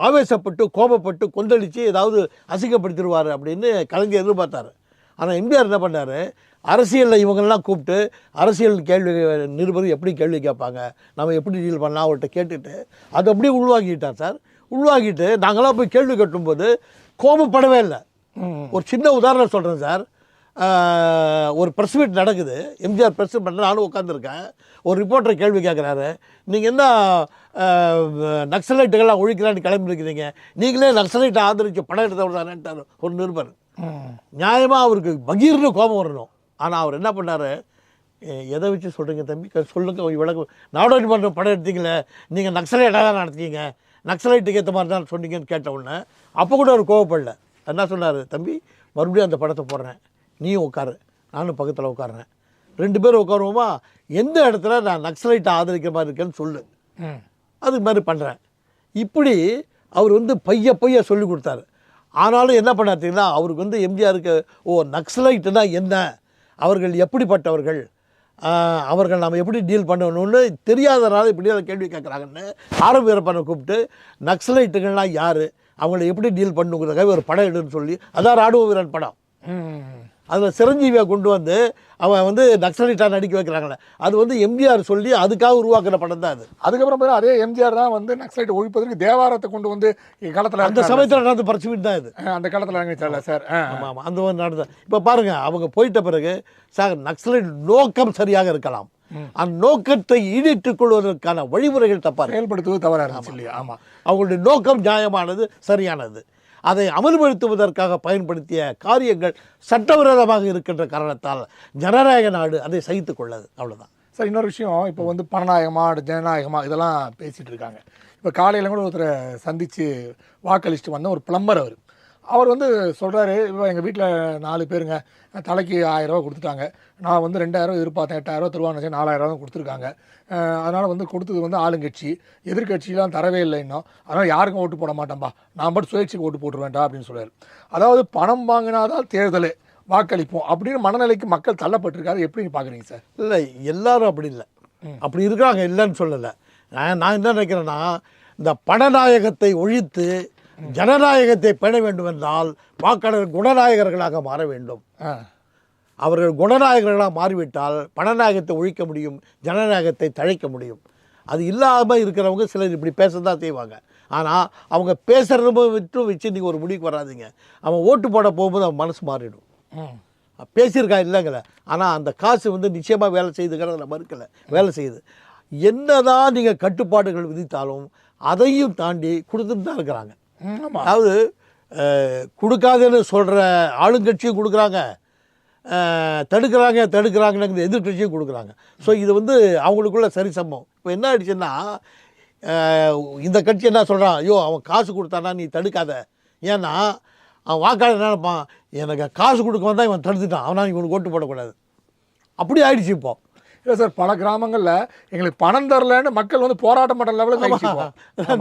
S3: ஆவேசப்பட்டு கோபப்பட்டு கொந்தளித்து ஏதாவது அசிங்கப்படுத்திடுவார் அப்படின்னு கலைஞர் எதிர்பார்த்தார். ஆனால் எம்ஜிஆர் என்ன பண்ணார், அரசியலில் இவங்கெல்லாம் கூப்பிட்டு அரசியல் கேள்வி நிருபர் எப்படி கேள்வி கேட்பாங்க, நம்ம எப்படி டீல் பண்ணலாம் அவர்கிட்ட கேட்டுட்டு அதை அப்படியே உள்வாங்கிட்டார் சார். உள்வாங்கிட்டு நாங்களாம் போய் கேள்வி கட்டும்போது கோபப்படவே இல்லை. ஒரு சின்ன உதாரணம் சொல்கிறேன் சார். ஒரு ப்ரெஸ் மீட் நடக்குது, எம்ஜிஆர் ப்ரெஸ் பண்ண நானும் உட்காந்துருக்கேன். ஒரு ரிப்போர்ட்டர் கேள்வி கேட்குறாரு, நீங்கள் என்ன நக்சலைட்டுகள்லாம் ஒழிக்கலான்னு கிளம்பிருக்கிறீங்க, நீங்களே நக்சலைட்டை ஆதரித்து படம் எடுத்தவர் தானேன்ட்டார் ஒரு நிருபர். நியாயமாக அவருக்கு பகீர்னு கோபம் வரணும். ஆனால் அவர் என்ன பண்ணார், எதை வச்சு சொல்கிறீங்க தம்பி, சொல்லுங்க விளக்கம், நாடோடி மன்றம் படம் எடுத்தீங்களே, நீங்கள் நக்சலைட்டாக தான் நடத்தீங்க, நக்சலைட்டுக்கு ஏற்ற மாதிரி தான் சொன்னீங்கன்னு கேட்ட உடனே அப்போ கூட அவர் கோவப்படல. என்ன சொன்னார், தம்பி மறுபடியும் அந்த படத்தை போடுறேன், நீயும் உட்காரு, நானும் பக்கத்தில் உட்காடுறேன், 2 பேரும் உட்காருவோமா, எந்த இடத்துல நான் நக்சலைட்டை ஆதரிக்கிற மாதிரி இருக்கேன்னு சொல்லு, அது மாதிரி பண்ணுறேன். இப்படி அவர் வந்து பைய சொல்லி கொடுத்தாரு. ஆனாலும் என்ன பண்ணாத்தீங்கன்னா அவருக்கு வந்து எம்ஜிஆருக்கு நக்சலைட்டுனா என்ன, அவர்கள் எப்படிப்பட்டவர்கள், அவர்கள் நாம் எப்படி டீல் பண்ணணும்னு தெரியாதனால இப்படி அதை கேள்வி கேட்குறாங்கன்னு ஆர் வீரப்பனை கூப்பிட்டு நக்சலைட்டுகள்லாம் யார், அவங்கள எப்படி டீல் பண்ணுங்கிறதுக்காக ஒரு படம் எடுன்னு சொல்லி, அதான் ராணுவ வீரன் படம். அதில் சிரஞ்சீவியை கொண்டு வந்து அவன் வந்து நக்சலைட்டாக நடிக்க வைக்கிறாங்களே, அது வந்து எம்ஜிஆர் சொல்லி அதுக்காக உருவாக்குற படம் தான் அது.
S2: அதுக்கப்புறம் அதே எம்ஜிஆர் தான் வந்து நக்சலைட் ஒழிப்பதற்கு தேவாரத்தை கொண்டு வந்து காலத்தில்
S3: அந்த சமயத்தில் நடந்த பிரச்சனை தான் இது.
S2: அந்த காலத்தில் நடந்துச்சல சார்.
S3: ஆமாம், அந்த மாதிரி நடந்தது. இப்போ பாருங்கள், அவங்க போயிட்ட பிறகு சார் நக்சலைட் நோக்கம் சரியாக இருக்கலாம், அந்த நோக்கத்தை ஈடேற்றுக் கொள்வதற்கான வழிமுறைகள் தப்பாக
S2: செயல்படுத்துவது தவறாக இருந்துச்சு இல்லையா? ஆமாம்,
S3: அவங்களுடைய நோக்கம் நியாயமானது, சரியானது. அதை அமல்படுத்துவதற்காக பயன்படுத்திய காரியங்கள் சட்டவிரோதமாக இருக்கின்ற காரணத்தால் ஜனநாயக நாடு அதை சகித்து கொள்ளது. அவ்வளோதான்
S2: சார். இன்னொரு விஷயம், இப்போ வந்து பணநாயகமா ஜனநாயகமா இதெல்லாம் பேசிகிட்டு இருக்காங்க. இப்போ காலையில் கூட ஒருத்தரை சந்தித்து வாக்களிச்சுட்டு வந்த ஒரு பிளம்பர், அவர் வந்து சொல்கிறாரு, இப்போ எங்கள் வீட்டில் 4 பேருங்க, தலைக்கு 1000 ரூபா கொடுத்துட்டாங்க, நான் வந்து 2000 எதிர்பார்த்தேன், 8000 தருவான்னு 4000 தான் கொடுத்துருக்காங்க, அதனால் வந்து கொடுத்தது வந்து ஆளுங்கட்சி, எதிர்கட்சியெலாம் தரவே இல்லை இன்னும், அதனால் யாருக்கும் ஓட்டு போட மாட்டேன்பா, நான் மட்டும் சுயேட்சைக்கு ஓட்டு போட்டுருவேன்டா அப்படின்னு சொல்கிறார். அதாவது பணம் வாங்கினாதான் தேர்தல் வாக்களிப்போம் அப்படின்னு மனநிலைக்கு மக்கள் தள்ளப்பட்டிருக்காரு. எப்படி பார்க்குறீங்க சார்?
S3: இல்லை, எல்லாரும் அப்படி இல்லை, அப்படி இருக்கிறாங்க, இல்லைன்னு சொல்லலை. நான் என்ன நினைக்கிறேன்னா, இந்த பணநாயகத்தை ஒழித்து ஜனநாயகத்தை பேண வேண்டும் என்றால் வாக்காளர் குணநாயகர்களாக மாற வேண்டும். அவர்கள் குணநாயகர்களாக மாறிவிட்டால் பணநாயகத்தை ஒழிக்க முடியும், ஜனநாயகத்தை தழைக்க முடியும். அது இல்லாமல் இருக்கிறவங்க சிலர் இப்படி பேச தான் செய்வாங்க. ஆனால் அவங்க பேசுகிறத வச்சு நீங்கள் ஒரு முடிவுக்கு வராதிங்க. அவன் ஓட்டு போட போகும்போது அவன் மனசு மாறிடும். பேசியிருக்கா இல்லைங்கள, ஆனால் அந்த காசு வந்து நிச்சயமாக வேலை செய்துங்கிறத மறுக்கலை, வேலை செய்யுது. என்னதான் நீங்கள் கட்டுப்பாடுகள் விதித்தாலும் அதையும் தாண்டி கொடுத்துட்டு தான் இருக்கிறாங்க. அதாவது கொடுக்காதுன்னு சொல்கிற ஆளுங்கட்சியும் கொடுக்குறாங்க, தடுக்கிறாங்கன்னு எதிர்கட்சியும் கொடுக்குறாங்க. ஸோ இது வந்து அவங்களுக்குள்ள சரிசமம். இப்போ என்ன ஆயிடுச்சுன்னா, இந்த கட்சி என்ன சொல்கிறான், ஐயோ அவன் காசு கொடுத்தானா நீ தடுக்காத, ஏன்னா அவன் வாக்காளர் என்ன நினைப்பான், எனக்கு காசு கொடுக்க வந்தால் இவன் தடுத்துட்டான், அவனால் இவனுக்கு ஓட்டு போடக்கூடாது, அப்படி ஆயிடுச்சு. இப்போ
S2: இல்லை சார், பல கிராமங்களில் எங்களுக்கு பணம் தரலன்னு மக்கள் வந்து போராட்டம் பண்ணுற லெவலுக்கு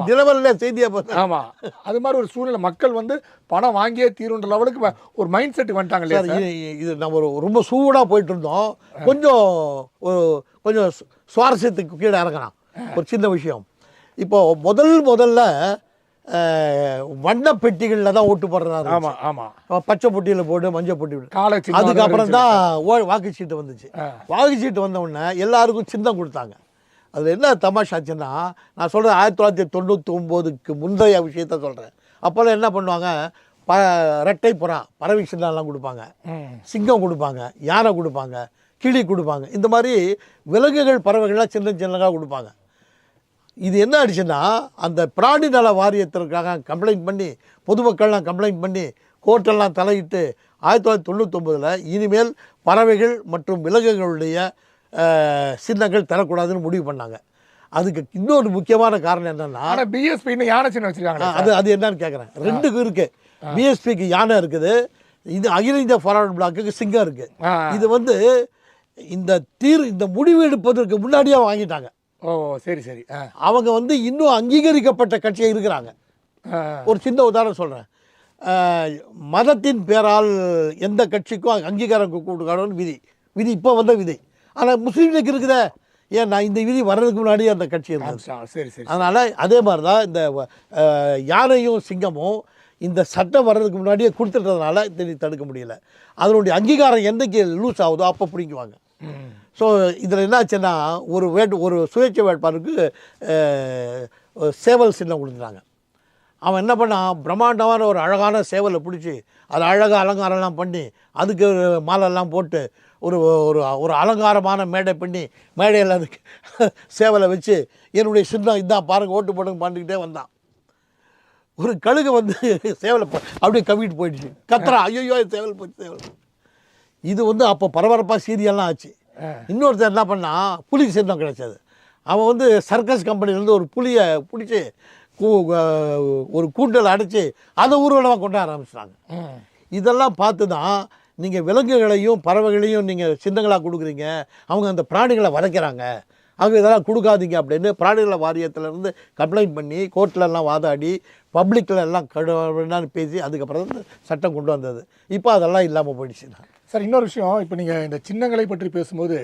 S3: தினவரில் செய்தியாக பார்த்தேன்.
S2: ஆமாம், அது மாதிரி ஒரு சூழ்நிலை, மக்கள் வந்து பணம் வாங்கியே தீருன்ற லெவலுக்கு ஒரு மைண்ட் செட்டுக்கு வந்துட்டாங்க இல்லையா?
S3: இது நம்ம ரொம்ப சூடாக போயிட்டு இருந்தோம், கொஞ்சம் சுவாரஸ்யத்துக்கு கீழே இறங்கலாம். ஒரு சின்ன விஷயம், இப்போது முதல்ல வண்ண பெட்டிகளில் தான் ஓட்டு போடுறாரு.
S2: ஆமாம் ஆமாம்,
S3: பச்சை பொட்டியில் போட்டு மஞ்சள் பொட்டி
S2: காலை,
S3: அதுக்கப்புறம் தான் வாக்குச்சீட்டு வந்துச்சு. வாக்குச்சீட்டு வந்த உடனே எல்லாருக்கும் சின்னம் கொடுத்தாங்க. அதில் என்ன தமாஷாச்சுன்னா, நான் சொல்கிறேன் 1999க்கு முந்தைய விஷயத்த சொல்கிறேன். அப்போல்லாம் என்ன பண்ணுவாங்க, ரெட்டை புறா பறவை சின்னம்லாம் கொடுப்பாங்க, சிங்கம் கொடுப்பாங்க, யானை கொடுப்பாங்க, கிளி கொடுப்பாங்க, இந்த மாதிரி விலங்குகள் பறவைகள்லாம் சின்னதாக கொடுப்பாங்க. இது என்ன ஆயிடுச்சுன்னா அந்த பிராணி நல வாரியத்திற்காக கம்ப்ளைண்ட் பண்ணி பொதுமக்கள்லாம் கம்ப்ளைண்ட் பண்ணி கோர்ட்டெல்லாம் தலையிட்டு 1999 இனிமேல் பறவைகள் மற்றும் விலங்குகளுடைய சின்னங்கள் தரக்கூடாதுன்னு முடிவு பண்ணாங்க. அதுக்கு இன்னொரு முக்கியமான காரணம் என்னன்னா,
S2: ஆனால் பிஎஸ்பி இன்னும் யானை சின்னம் வச்சுருக்காங்க.
S3: அது என்னன்னு கேட்குறேன். ரெண்டுக்கும் இருக்குது. பிஎஸ்பிக்கு யானை இருக்குது, இது அகில இந்திய ஃபார்வர்ட் பிளாக்குக்கு சிங்கம் இருக்குது. இது இந்த முடிவு எடுப்பதற்கு முன்னாடியே வாங்கிட்டாங்க.
S2: ஓ சரி சரி.
S3: அவங்க இன்னும் அங்கீகரிக்கப்பட்ட கட்சியாக இருக்கிறாங்க. ஒரு சின்ன உதாரணம் சொல்கிறேன். மதத்தின் பேரால் எந்த கட்சிக்கும் அங்கீகாரம் கொடுக்கணும்னு விதி இப்போ வந்த விதி. ஆனால் முஸ்லீம்களுக்கு இருக்குதே, ஏன்னா இந்த விதி வர்றதுக்கு முன்னாடியே அந்த கட்சி இருந்தது.
S2: சரி சரி.
S3: அதனால் அதே மாதிரி தான் இந்த யானையும் சிங்கமும் இந்த சட்டம் வர்றதுக்கு முன்னாடியே கொடுத்துட்டதுனால தடுக்க முடியல. அதனுடைய அங்கீகாரம் என்றைக்கு லூஸ் ஆகுதோ அப்போ பிடிக்குவாங்க. ஸோ இதில் என்னாச்சுன்னா, ஒரு சுயேட்சை வேட்பாளருக்கு சேவல் சின்னம் கொடுத்துட்டாங்க. அவன் என்ன பண்ணான், பிரம்மாண்டமான ஒரு அழகான சேவலை பிடிச்சி அதை அழகாக அலங்காரம்லாம் பண்ணி அதுக்கு மாலெல்லாம் போட்டு ஒரு ஒரு அலங்காரமான மேடை பண்ணி மேடையில் அதுக்கு சேவலை வச்சு என்னுடைய சின்னம் இதான் பாருங்கள் ஓட்டு போடுங்க பண்ணிக்கிட்டே வந்தான். ஒரு கழுகு சேவலை அப்படியே கவிட்டு போயிடுச்சு, கத்துறா, ஐயோ சேவல் போயிடுச்சு சேவல். இது அப்போ பரபரப்பாக சீரியல்லாம் ஆச்சு. இன்னொருத்தர் என்ன பண்ணால், புலிக்கு சின்னம் கிடைச்சது. அவன் சர்க்கஸ் கம்பெனிலேருந்து ஒரு புலியை பிடிச்சி ஒரு கூண்டல் அடைச்சி அதை ஊர்வலமாக கொண்டு ஆரம்பிச்சிட்டாங்க. இதெல்லாம் பார்த்து தான் நீங்கள் விலங்குகளையும் பறவைகளையும் நீங்கள் சின்னங்களாக கொடுக்குறீங்க, அவங்க அந்த பிராணிகளை வதைக்கிறாங்க, அவங்க இதெல்லாம் கொடுக்காதீங்க அப்படின்னு பிராணிகளை வாரியத்திலேருந்து கம்ப்ளைண்ட் பண்ணி கோர்ட்லலாம் வாதாடி பப்ளிக்கில் எல்லாம் கடுமையான பேசி அதுக்கப்புறம் தான் சட்டம் கொண்டு வந்தது. இப்போ அதெல்லாம் இல்லாமல் போயிடுச்சு.
S2: சார் இன்னொரு விஷயம், இப்போ நீங்கள் இந்த சின்னங்களை பற்றி பேசும்போது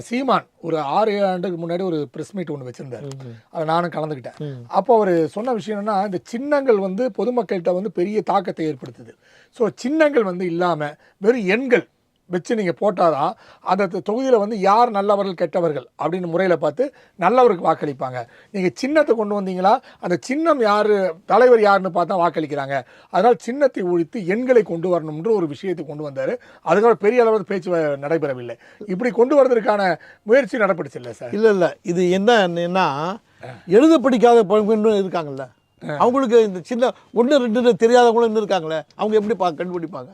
S2: சீமான் ஒரு 6 ஆண்டுக்கு முன்னாடி ஒரு ப்ரெஸ் மீட் ஒன்று வச்சுருந்தார். அதை நானும் கலந்துக்கிட்டேன். அப்போ அவர் சொன்ன விஷயம் என்னன்னா, இந்த சின்னங்கள் பொதுமக்கள்கிட்ட பெரிய தாக்கத்தை ஏற்படுத்துது. ஸோ சின்னங்கள் இல்லாமல் வெறும் எண்கள் வச்சு நீங்கள் போட்டால் தான் அந்த தொகுதியில் யார் நல்லவர்கள் கெட்டவர்கள் அப்படின்னு முறையில் பார்த்து நல்லவருக்கு வாக்களிப்பாங்க. நீங்கள் சின்னத்தை கொண்டு வந்தீங்களா, அந்த சின்னம் யார் தலைவர் யாருன்னு பார்த்தா வாக்களிக்கிறாங்க. அதனால் சின்னத்தை ஒழித்து எண்களை கொண்டு வரணும்ன்ற ஒரு விஷயத்தை கொண்டு வந்தார். அதுக்காக பெரிய அளவில் பேச்சு நடைபெறவில்லை. இப்படி கொண்டு வரதுக்கான முயற்சி நடப்பிடுச்சு இல்லை சார்?
S3: இல்லை, இது என்னன்னா, எழுத படிக்காத பழங்குன்னு இருக்காங்கல்ல, அவங்களுக்கு இந்த சின்ன 1 2 தெரியாதவங்களும் இன்னும் இருக்காங்களே, அவங்க எப்படி கண்டுபிடிப்பாங்க?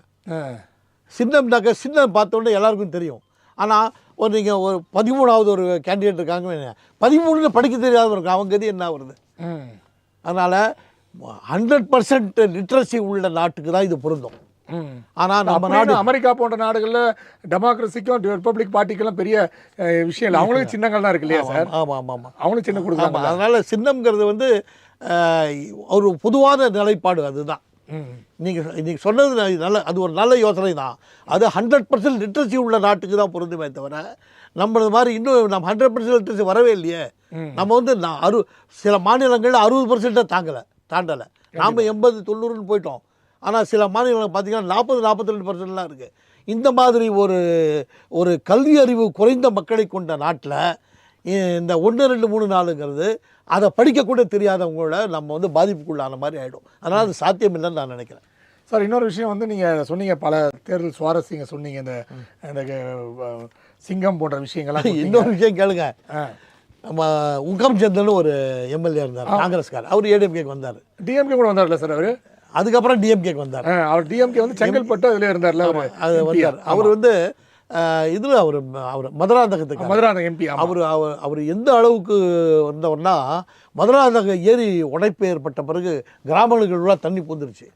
S3: சின்னம்னாக்க சின்னம் பார்த்தோன்னே எல்லாருக்கும் தெரியும். ஆனால் நீங்கள் ஒரு 13வது ஒரு கேண்டிடேட் இருக்காங்க, 13 படிக்க தெரியாதவங்க இருக்காங்க, அவங்க கதி என்ன வருது? அதனால் 100% லிட்ரஸி உள்ள நாட்டுக்கு தான் இது பொருந்தும். ஆனால் நம்ம நாடு
S2: அமெரிக்கா போன்ற நாடுகளில் டெமோக்ரஸிக்கும் ரிப்பப்ளிக் பார்ட்டிக்கெல்லாம் பெரிய விஷயம் இல்லை, அவங்களுக்கு சின்னங்கள் தான் இருக்கு இல்லையா சார்?
S3: ஆமாம்,
S2: அவங்களுக்கு சின்னம் கொடுக்குறாங்க.
S3: அதனால் சின்னம்ங்கிறது ஒரு பொதுவான நிலைப்பாடு. அதுதான் நீங்கள் சொன்னது நல்ல, அது ஒரு நல்ல யோசனை தான். அது 100% லிட்ரஸி உள்ள நாட்டுக்கு தான் பொருந்துமே தவிர நம்மளது மாதிரி இன்னும் நம்ம 100% லிட்ரஸி வரவே இல்லையே. நம்ம சில மாநிலங்களில் 60% தாண்டலை. நாம் 80 90ன்னு போயிட்டோம். ஆனால் சில மாநிலங்கள் பார்த்திங்கன்னா 40-42%லாம் இருக்குது. இந்த மாதிரி ஒரு கல்வி அறிவு குறைந்த மக்களை கொண்ட நாட்டில் இந்த 1 2 3 4ங்கிறது அதை படிக்கக்கூட தெரியாதவங்களோட நம்ம பாதிப்புக்குள்ளான மாதிரி ஆகிடும். அதனால் அது சாத்தியம் இல்லைன்னு நான் நினைக்கிறேன்.
S2: சார் இன்னொரு விஷயம் நீங்கள் சொன்னீங்க, பல தேர்தல் சுவாரஸ்யங்க சொன்னீங்க, இந்த சிங்கம் போன்ற விஷயங்கள்லாம்.
S3: இன்னொரு விஷயம் கேளுங்க, நம்ம உக்கம் சந்தன் ஒரு எம்எல்ஏ இருந்தார், காங்கிரஸ்கார். அவர் ஏடிஎம்கேக்கு வந்தார்.
S2: டிஎம்கே கூட வந்தார்ல சார் அவர்?
S3: அதுக்கப்புறம் டிஎம்கேக்கு வந்தார்.
S2: அவர் டிஎம்கே செங்கல்பட்டு அதில் இருந்தார்ல,
S3: அது வந்தார். அவர் இதில் அவர் மதுராந்தகத்துக்கு
S2: எம்பி.
S3: அவர் எந்த அளவுக்கு வந்தவர்னா, மதுராந்தக ஏரி உடைப்பு ஏற்பட்ட பிறகு கிராமங்களுக்குலாம் தண்ணி பூந்துருச்சு.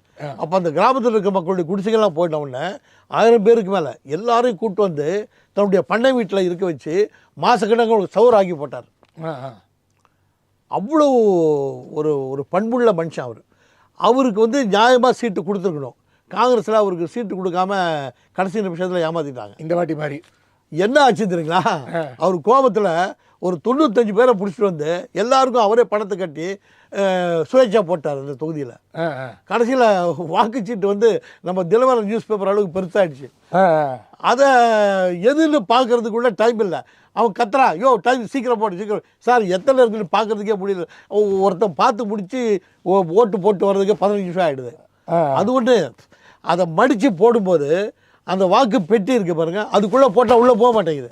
S3: அப்போ அந்த கிராமத்தில் இருக்க மக்களுடைய குடிசைகள்லாம் போயிட்ட உடனே 1000 பேருக்கு மேலே எல்லாரையும் கூப்பிட்டு தன்னுடைய பண்ணை வீட்டில் இருக்க வச்சு மாசக்கணக்கில் சவுராக்கி போட்டார். அவ்வளோ ஒரு பண்புள்ள மனுஷன் அவர். அவருக்கு நியாயமாக சீட்டு கொடுத்துருக்கணும். காங்கிரஸில் அவருக்கு சீட்டு கொடுக்காம கடைசி நிமிஷத்தில் ஏமாற்றிட்டாங்க.
S2: இந்த வாட்டி மாதிரி
S3: என்ன ஆச்சு தெரியுங்களா? அவர் கோபத்தில் ஒரு 95 பேரை பிடிச்சிட்டு எல்லாருக்கும் அவரே பணத்தை கட்டி சுயேட்சா போட்டார் அந்த தொகுதியில். கடைசியில் வாக்குச்சீட்டு நம்ம தினமலர் நியூஸ் பேப்பர் அளவுக்கு பெருசாகிடுச்சு. அதை எதுன்னு பார்க்கறதுக்குள்ள டைம் இல்லை. அவன் கத்துறா, யோ டைம் சீக்கிரம் போட்டு சீக்கிரம். சார் எத்தனை இருக்குன்னு பார்க்கறதுக்கே முடியல. ஒருத்தன் பார்த்து முடித்து ஓட்டு போட்டு வர்றதுக்கே 15 நிமிஷம் ஆகிடுது. அது ஒன்று. அதை மடித்து போடும்போது அந்த வாக்கு பெட்டி இருக்குது பாருங்கள், அதுக்குள்ளே போட்டால் உள்ளே போக மாட்டேங்குது.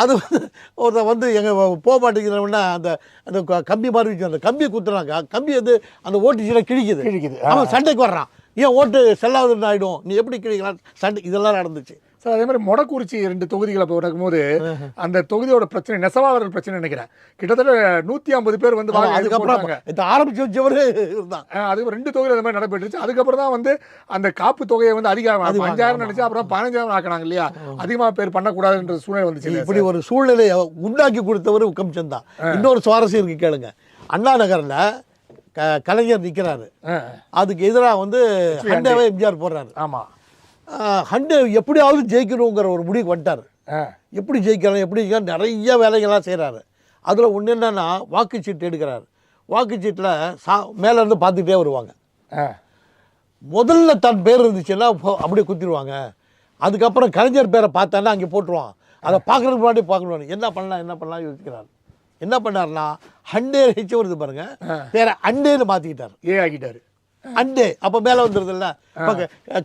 S3: அது வந்து ஒருத்தன் வந்து எங்கள் போக மாட்டேங்கிறவனா அந்த அந்த கம்பி மாதிரி வச்சு அந்த கம்பியை குத்துறாங்க, கம்பி வந்து அந்த ஓட்டுச்சியில் கிழிக்குது. அவன் சண்டைக்கு வர்றான், ஏன் ஓட்டு செல்லாதுன்னு ஆகிடும், நீ எப்படி கிழிக்கலாம், சண்டை இதெல்லாம் நடந்துச்சு.
S2: சார் அதே மாதிரி மொடக்குறிச்சி 2 தொகுதிகளை இப்போ நடக்கும்போது அந்த தொகுதியோட பிரச்சனை நெசவாளர்கள் பிரச்சனை நினைக்கிறேன். கிட்டத்தட்ட 150 பேர் வந்து
S3: அதுக்கப்புறம் இந்த ஆரம்பிச்சு வச்சவரு இருந்தான்.
S2: அது 2 தொகுதியில் அந்த மாதிரி நடைபெற்றுச்சு. அதுக்கப்புறம் தான் வந்து அந்த காப்பு தொகையை வந்து அதிகம் 5000 நினைச்சு அப்புறம் 15000 ஆக்கினாங்க இல்லையா, அதிகமாக பேர் பண்ணக்கூடாதுன்ற சூழ்நிலை வந்துச்சு.
S3: இப்படி ஒரு சூழ்நிலையை உண்டாக்கி கொடுத்தவர் உக்கம்சந்த் தான். இன்னொரு சுவாரஸ்யம் இருக்கு கேளுங்க. அண்ணா நகரில் கலைஞர் நிற்கிறாரு, அதுக்கு எதிராக வந்து ஹண்டேவை எம்ஜிஆர் போடுறாரு.
S2: ஆமாம்,
S3: ஹண்டே எப்படியாவது ஜெயிக்கணுங்கிற ஒரு முடிவுக்கு வந்துட்டார். எப்படி ஜெயிக்கலாம் நிறைய வேலைகள்லாம் செய்கிறாரு. அதில் ஒன்று என்னென்னா வாக்குச்சீட்டு எடுக்கிறாரு. வாக்குச்சீட்டில் மேலேருந்து பார்த்துக்கிட்டே வருவாங்க. முதல்ல தன் பேர் இருந்துச்சுன்னா அப்படியே குத்திடுவாங்க. அதுக்கப்புறம் கலைஞர் பேரை பார்த்தான்னா அங்கே போட்டுருவான். அதை பார்க்குறதுக்கு முன்னாடி பார்க்கணும் என்ன பண்ணலாம் யோசிக்கிறார். என்ன பண்ணார்னா ஹண்டே ஹெச் வருது பாருங்க, பேரை அண்டேன்னு மாற்றிக்கிட்டார்,
S2: ஆக்கிட்டார்.
S3: அண்டே அப்போ மேலே வந்துடுதுல்ல, இப்போ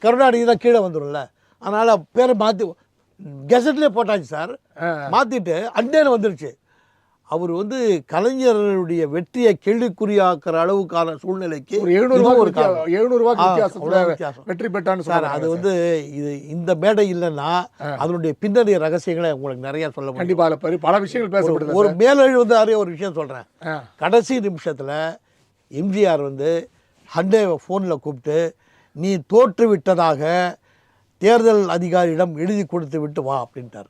S3: கருணாநிதி தான் கீழே வந்துடும்ல, அதனால் பேரை மாற்றி கெசட்லேயே போட்டாச்சு சார். மாற்றிட்டு அண்டேன்னு வந்துடுச்சு. அவர் வந்து கலைஞருடைய வெற்றியை கேள்விக்குறியாக்குற அளவுக்கான சூழ்நிலைக்கு
S2: வெற்றி பெற்றான்னு
S3: சார். அது வந்து இது இந்த மேடை இல்லைன்னா அதனுடைய பின்னணிய ரகசியங்களை உங்களுக்கு நிறைய சொல்ல முடியும்.
S2: கண்டிப்பாக பல விஷயங்கள் பேசப்படுது.
S3: ஒரு மேலெழுந்து அறிய ஒரு விஷயம் சொல்கிறேன். கடைசி நிமிஷத்தில் எம்ஜிஆர் வந்து ஹண்டேவை ஃபோனில் கூப்பிட்டு நீ தோற்று விட்டதாக தேர்தல் அதிகாரியிடம் எழுதி கொடுத்து விட்டு வா அப்படின்ட்டார்.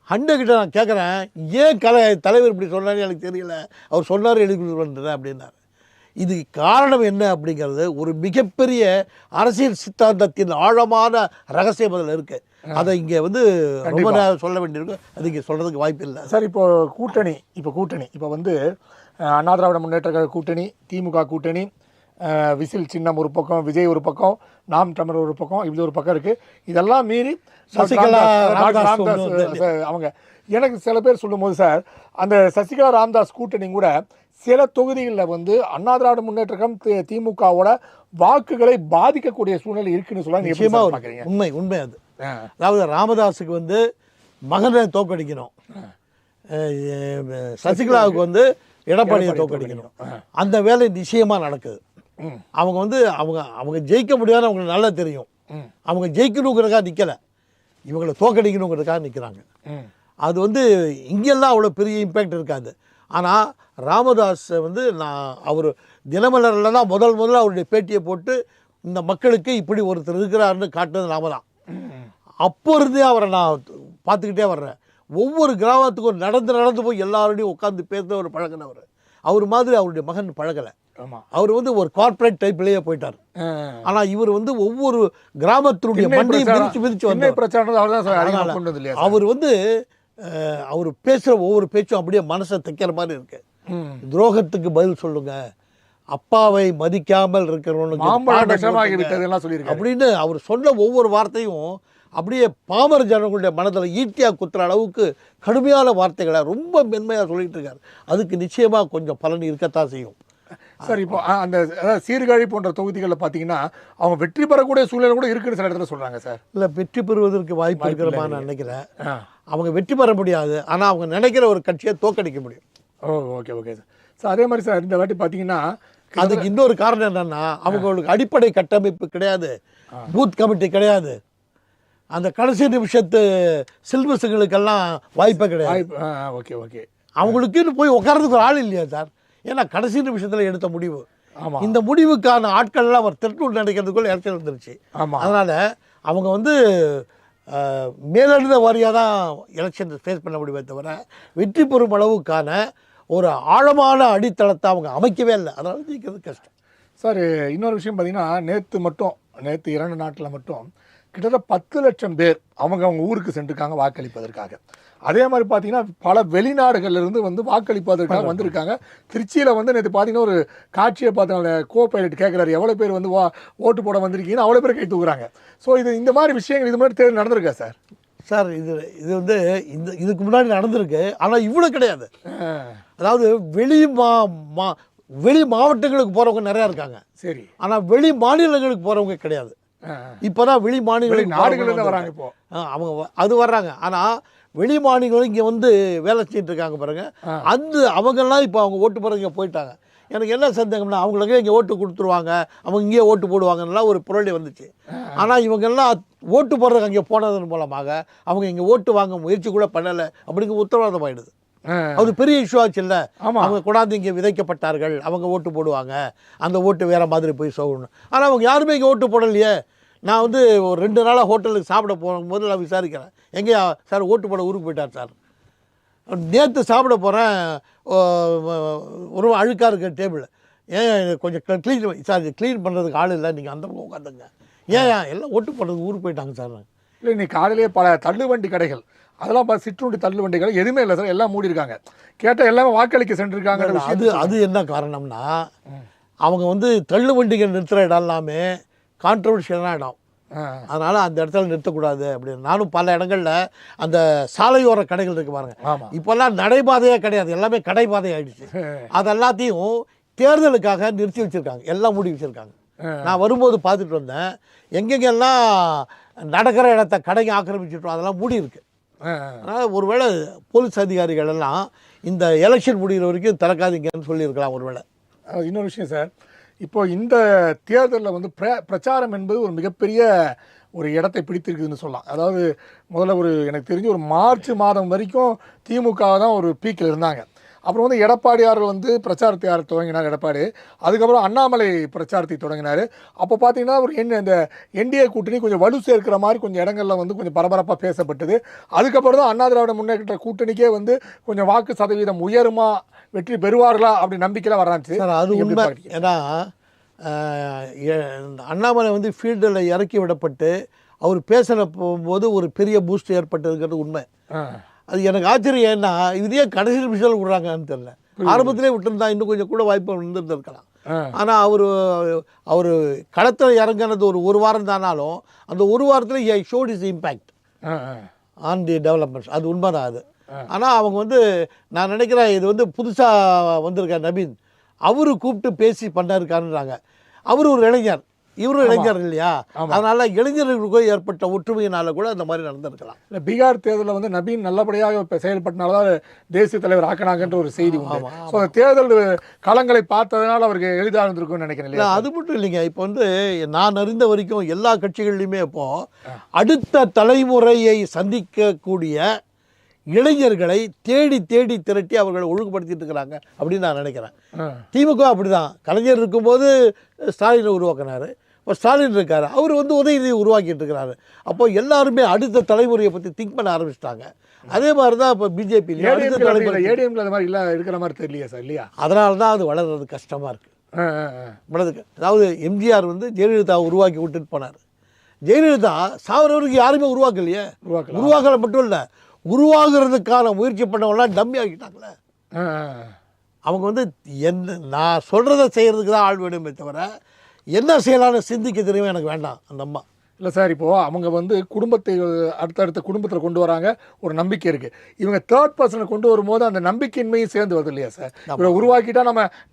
S3: ஹண்டே கிட்ட நான் கேட்குறேன், ஏன் தலைவர் இப்படி சொன்னாரு எனக்கு தெரியல, அவர் சொன்னார் எழுதி கொடுத்துருந்தேன் அப்படின்னாரு. இது காரணம் என்ன அப்படிங்கிறது ஒரு மிகப்பெரிய அரசியல் சித்தாந்தத்தின் ஆழமான ரகசியம் அதில் இருக்குது. அதை இங்கே வந்து ரொம்ப நேரம் சொல்ல வேண்டியிருக்கு, அது இங்கே சொல்கிறதுக்கு வாய்ப்பு இல்லை
S2: சார். இப்போ கூட்டணி இப்போ வந்து அண்ணா திராவிட முன்னேற்ற கழக கூட்டணி, திமுக கூட்டணி, விசில் சின்னம் ஒரு பக்கம், விஜய் ஒரு பக்கம், நாம் தமிழர் ஒரு பக்கம், இப்படி ஒரு பக்கம் இருக்குது. இதெல்லாம் மீறி சசிகலா அவங்க எனக்கு சில பேர் சொல்லும்போது சார், அந்த சசிகலா ராமதாஸ் கூட்டணி கூட சில தொகுதிகளில் வந்து அண்ணா திராவிட முன்னேற்ற கழகம் திமுகவோட வாக்குகளை பாதிக்கக்கூடிய சூழ்நிலை இருக்குன்னு சொல்ல
S3: நிச்சயமாக உண்மை அது. அதாவது ராமதாஸுக்கு வந்து மகனை தோக்கடிக்கணும், சசிகலாவுக்கு வந்து எடப்பாடியை தோக்கடிக்கணும். அந்த வேலை நிச்சயமாக நடக்குது. அவங்க வந்து அவங்க ஜெயிக்க முடியாதுன்னு அவங்களுக்கு நல்லா தெரியும். அவங்க ஜெயிக்கணுங்கிறதுக்காக நிற்கலை, இவங்களை தோக்கடிக்கணுங்கிறதுக்காக நிற்கிறாங்க. அது வந்து இங்கெல்லாம் அவ்வளோ பெரிய இம்பேக்ட் இருக்காது. ஆனால் ராமதாஸ் வந்து அவர் தினமலரில் தான் முதல்ல அவருடைய பேட்டியை போட்டு இந்த மக்களுக்கு இப்படி ஒருத்தர் இருக்கிறாருன்னு காட்டுறது நாம தான். அப்போ இருந்தே அவரை நான் பார்த்துக்கிட்டே வர்றேன். ஒவ்வொரு கிராமத்துக்கும் நடந்து போய் எல்லாரோடையும் உட்காந்து பேசுகிற ஒரு பழகினவர். அவர் மாதிரி அவருடைய மகன் பழகலை. அவர் வந்து ஒரு கார்பரேட் டைப்லேயே போயிட்டார். ஆனால் இவர் வந்து ஒவ்வொரு கிராமத்தினுடைய மண்டையை மிதிச்சு வந்தார். அவர் வந்து அவர் பேசுகிற ஒவ்வொரு பேச்சும் அப்படியே மனசை தைக்கிற மாதிரி இருக்கு. துரோகத்துக்கு பதில் சொல்லுங்க, அப்பாவை மதிக்காமல் இருக்கிறவனுக்கு அப்படின்னு அவர் சொன்ன ஒவ்வொரு வார்த்தையும் அப்படியே பாமர ஜனங்களுடைய மனதில் ஈட்டியாக குத்துற அளவுக்கு கடுமையான வார்த்தைகளை ரொம்ப மென்மையாக சொல்லிட்டு இருக்காரு. அதுக்கு நிச்சயமாக கொஞ்சம் பலன் இருக்கத்தான் செய்யும்
S2: சார். இப்போ அந்த சீர்காழி போன்ற தொகுதிகளில் பார்த்தீங்கன்னா அவங்க வெற்றி பெறக்கூடிய சூழ்நிலை கூட இருக்குன்னு சில இடத்துல சொல்கிறாங்க சார்.
S3: இல்லை, வெற்றி பெறுவதற்கு வாய்ப்பு இருக்கிறமா நான் நினைக்கிறேன். அவங்க வெற்றி பெற முடியாது, ஆனால் அவங்க நினைக்கிற ஒரு கட்சியை தோக்கடிக்க முடியும்.
S2: Okay sir. சார் அதே மாதிரி சார் இந்த வாட்டி பார்த்தீங்கன்னா
S3: அதுக்கு இன்னொரு காரணம் என்னன்னா அவங்களுக்கு அடிப்படை கட்டமைப்பு கிடையாது, பூத் கமிட்டி கிடையாது, அந்த கடைசி நிமிஷத்து சில்பஸுகளுக்கெல்லாம் வாய்ப்பே கிடையாது. அவங்களுக்குன்னு போய் உட்கார்றதுக்கு ஒரு ஆள் இல்லையா சார்? ஏன்னா கடைசி நிமிஷத்தில் எடுத்த முடிவு. இந்த முடிவுக்கான ஆட்கள்லாம் அவர் திரட்டு நினைக்கிறதுக்குள்ள எலெக்ஷன் வந்துருச்சு. அதனால் அவங்க வந்து மேலெழுந்த வாரியாக தான் எலெக்ஷன் ஃபேஸ் பண்ண முடியுமே தவிர வெற்றி பெறும் அளவுக்கான ஒரு ஆழமான அடித்தளத்தை அவங்க அமைக்கவே இல்லை. அதனால் ஜெயிக்கிறது கஷ்டம்
S2: சார். இன்னொரு விஷயம் பார்த்தீங்கன்னா நேற்று 2 நாட்டில் மட்டும் கிட்டத்தட்ட 10 லட்சம் பேர் அவங்க ஊருக்கு சென்றிருக்காங்க வாக்களிப்பதற்காக. அதே மாதிரி பார்த்தீங்கன்னா பல வெளிநாடுகள்லேருந்து வந்து வாக்களிப்பதற்காக வந்திருக்காங்க. திருச்சியில் வந்து நேற்று பார்த்தீங்கன்னா ஒரு காட்சியை பார்த்தாங்க, கோ பைலட் கேட்குறாரு எவ்வளோ பேர் வந்து ஓட்டு போட வந்திருக்கீங்கன்னு அவ்வளோ பேர் கை தூக்குறாங்க. ஸோ இந்த மாதிரி விஷயங்கள் இது மாதிரி தேர்தல் நடந்திருக்கா சார்?
S3: சார் இது வந்து இதுக்கு முன்னாடி நடந்திருக்கு, ஆனால் இவ்வளோ கிடையாது. அதாவது வெளி மாவட்டங்களுக்கு போகிறவங்க நிறையா இருக்காங்க.
S2: சரி.
S3: ஆனால் வெளி மாநிலங்களுக்கு போகிறவங்க கிடையாது. இப்போதான் வெளி மாநில
S2: நாடுகள் வராங்க. இப்போ
S3: அவங்க அது வர்றாங்க. ஆனால் வெளி மாநிலங்களும் இங்கே வந்து வேலை செஞ்சுட்டு இருக்காங்க பாருங்க. அவங்கெல்லாம் இப்போ அவங்க ஓட்டு போடுறது இங்கே போயிட்டாங்க. எனக்கு என்ன சந்தேகம்னா, அவங்களுக்கு இங்கே ஓட்டு கொடுத்துருவாங்க, அவங்க இங்கேயே ஓட்டு போடுவாங்கலாம் ஒரு புரளி வந்துச்சு. ஆனால் இவங்கெல்லாம் ஓட்டு போடுறதுக்கு அங்கே போனதன் மூலமாக அவங்க இங்கே ஓட்டு வாங்க முயற்சி கூட பண்ணலை அப்படிங்கிற உத்தரவாதம் ஆகிடுது. அது பெரிய இஷ்யூ ஆச்சு இல்லை? அவங்க கொண்டாந்து இங்கே விதைக்கப்பட்டார்கள், அவங்க ஓட்டு போடுவாங்க, அந்த ஓட்டு வேறு மாதிரி போய் சோகணும். ஆனால் அவங்க யாருமே இங்கே ஓட்டு போடலையே. நான் வந்து ஒரு 2 நாளாக ஹோட்டலுக்கு சாப்பிட போகும்போது நான் விசாரிக்கிறேன், எங்கேயா சார் ஓட்டு போட ஊருக்கு போயிட்டார் சார். நேற்று சாப்பிட போகிறேன், ஒரு அழுக்காக இருக்க டேபிள், ஏன் கொஞ்சம் க்ளீன் சார், க்ளீன் பண்ணுறதுக்கு ஆள் இல்லை, நீங்கள் அந்த பக்கம் உட்காந்துங்க. ஏன் எல்லாம் ஓட்டு போடுறதுக்கு ஊருக்கு போயிட்டாங்க சார்.
S2: இல்லை, நீ காலையிலேயே பல தள்ளுவண்டி கடைகள், அதெல்லாம் சிற்றுண்டி தள்ளுவண்டி கடை எதுவுமே இல்லை சார், எல்லாம் மூடி இருக்காங்க. கேட்டால் எல்லாமே வாக்களிக்க சென்றிருக்காங்க.
S3: அது என்ன காரணம்னா, அவங்க வந்து தள்ளுவண்டிகள் நிறுத்துகிற இடம் எல்லாமே கான்ட்ரவர்ஷியலான இடம். அதனால் அந்த இடத்துல நிறுத்தக்கூடாது அப்படின்னு. நானும் பல இடங்களில் அந்த சாலையோர கடைகள் இருக்குது பாருங்கள், இப்போல்லாம் நடைபாதையே கிடையாது, எல்லாமே கடைபாதை ஆகிடுச்சு. அது எல்லாத்தையும் தேர்தலுக்காக நிறுத்தி வச்சுருக்காங்க, எல்லாம் மூடி வச்சுருக்காங்க. நான் வரும்போது பார்த்துட்டு வந்தேன், எங்கெங்கெல்லாம் நடக்கிற இடத்த கடைக்கு ஆக்கிரமிச்சுட்டோம் அதெல்லாம் மூடி இருக்கு. அதனால் ஒருவேளை போலீஸ் அதிகாரிகள் எல்லாம் இந்த எலெக்ஷன் முடிகிற வரைக்கும் திறக்காதீங்கன்னு சொல்லியிருக்கலாம் ஒருவேளை.
S2: இன்னொரு விஷயம் சார், இப்போ இந்த தேர்தலில் வந்து பிரச்சாரம் என்பது ஒரு மிகப்பெரிய ஒரு இடத்தை பிடித்திருக்குதுன்னு சொல்லலாம். அதாவது முதல்ல எனக்கு தெரிஞ்சு ஒரு மார்ச் மாதம் வரைக்கும் திமுக தான் ஒரு பீக்கில் இருந்தாங்க. அப்புறம் வந்து எடப்பாடியார் வந்து பிரச்சாரத்தை துவங்கினார் எடப்பாடி. அதுக்கப்புறம் அண்ணாமலை பிரச்சாரத்தை தொடங்கினார். அப்போ பார்த்தீங்கன்னா இந்த என்டிஏ கூட்டணி கொஞ்சம் வலு சேர்க்கிற மாதிரி கொஞ்சம் இடங்களில் வந்து கொஞ்சம் பரபரப்பாக பேசப்பட்டது. அதுக்கப்புறம் தான் அண்ணா திராவிட முன்னேற்ற கூட்டணிக்கே வந்து கொஞ்சம் வாக்கு சதவீதம் உயருமா, வெற்றி பெறுவார்களா அப்படி நம்பிக்கையில் வராச்சு.
S3: அது உண்மை. ஏன்னா அண்ணாமலை வந்து ஃபீல்டில் இறக்கி விடப்பட்டு அவர் பேசின போகும்போது ஒரு பெரிய பூஸ்ட் ஏற்பட்டதுங்கிறது உண்மை. அது எனக்கு ஆச்சரியம். ஏன்னா இதே கடைசி நிமிஷத்தில் விடுறாங்கன்னு தெரியல. ஆரம்பத்திலே விட்டுருந்தா இன்னும் கொஞ்சம் கூட வாய்ப்பு இருந்திருக்கலாம். ஆனால் அவர் களத்தில் இறங்கினது ஒரு வாரம் தானாலும் அந்த ஒரு வாரத்தில் I shot is impact on the developments. அது உண்மைதான் அது. ஆனால் அவங்க வந்து நான் நினைக்கிறேன் இது வந்து புதுசாக வந்திருக்கார் நவீன், அவரு கூப்பிட்டு பேசி பண்ணாருக்காருன்றாங்க. அவர் ஒரு இளைஞர், இவரும் இளைஞர் இல்லையா? அதனால இளைஞர்களுக்கும் ஏற்பட்ட ஒற்றுமையினால கூட அந்த மாதிரி நடந்திருக்கலாம்.
S2: இல்லை, பீகார் தேர்தலில் வந்து நவீன் நல்லபடியாக செயல்பட்டனால்தான் தேசிய தலைவர் ஆக்கினாங்கன்ற ஒரு செய்தி உண்டு. ஸோ அந்த தேர்தல் களங்களை பார்த்ததுனால அவருக்கு எளிதாக இருந்திருக்கும்னு நினைக்கிறேன். இல்லை,
S3: அது மட்டும் இல்லைங்க. இப்போ வந்து நான் அறிந்த வரைக்கும் எல்லா கட்சிகள்லையுமே இப்போ அடுத்த தலைமுறையை சந்திக்கக்கூடிய இளைஞர்களை தேடி தேடி திரட்டி அவர்களை ஒழுங்குபடுத்திட்டு இருக்கிறாங்க அப்படின்னு நான் நினைக்கிறேன். திமுக அப்படிதான். கலைஞர் இருக்கும்போது ஸ்டாலினை உருவாக்கினார், இப்போ ஸ்டாலின் இருக்கார், அவர் வந்து உதயநிதியை உருவாக்கிட்டு இருக்கிறாரு. அப்போ எல்லாருமே அடுத்த தலைமுறையை பற்றி திங்க் பண்ண ஆரம்பிச்சிட்டாங்க. அதே மாதிரி தான் இப்போ பிஜேபி
S2: ஏடிஎம்ல அது மாதிரி இல்லை இருக்கிற மாதிரி தெரியலையா சார்? இல்லையா?
S3: அதனால தான் அது வளர்றது கஷ்டமாக இருக்குது. அதாவது எம்ஜிஆர் வந்து ஜெயலலிதா உருவாக்கி விட்டுட்டு போனார். ஜெயலலிதா சாவரவருக்கு யாருமே உருவாக்கலையே. உருவாக்கல மட்டும் இல்லை, உருவாகிறதுக்கான முயற்சி பண்ணவங்களாம் டம்மி ஆகிட்டாங்களே. அவங்க வந்து என்ன நான் சொல்கிறத செய்கிறதுக்கு தான் ஆள் வேணுமே தவிர என்ன செய்யலான்னு சிந்திக்க தெரியுமே எனக்கு வேண்டாம் அந்த அம்மா.
S2: இல்லை சார், இப்போது அவங்க வந்து குடும்பத்தை அடுத்தடுத்த குடும்பத்தில் கொண்டு வராங்க, ஒரு நம்பிக்கை இருக்குது. இவங்க தேர்ட் பர்சனை கொண்டு வரும்போது அந்த நம்பிக்கையின்மையும் சேர்ந்து வருது இல்லையா சார்? இவரை உருவாக்கிட்டா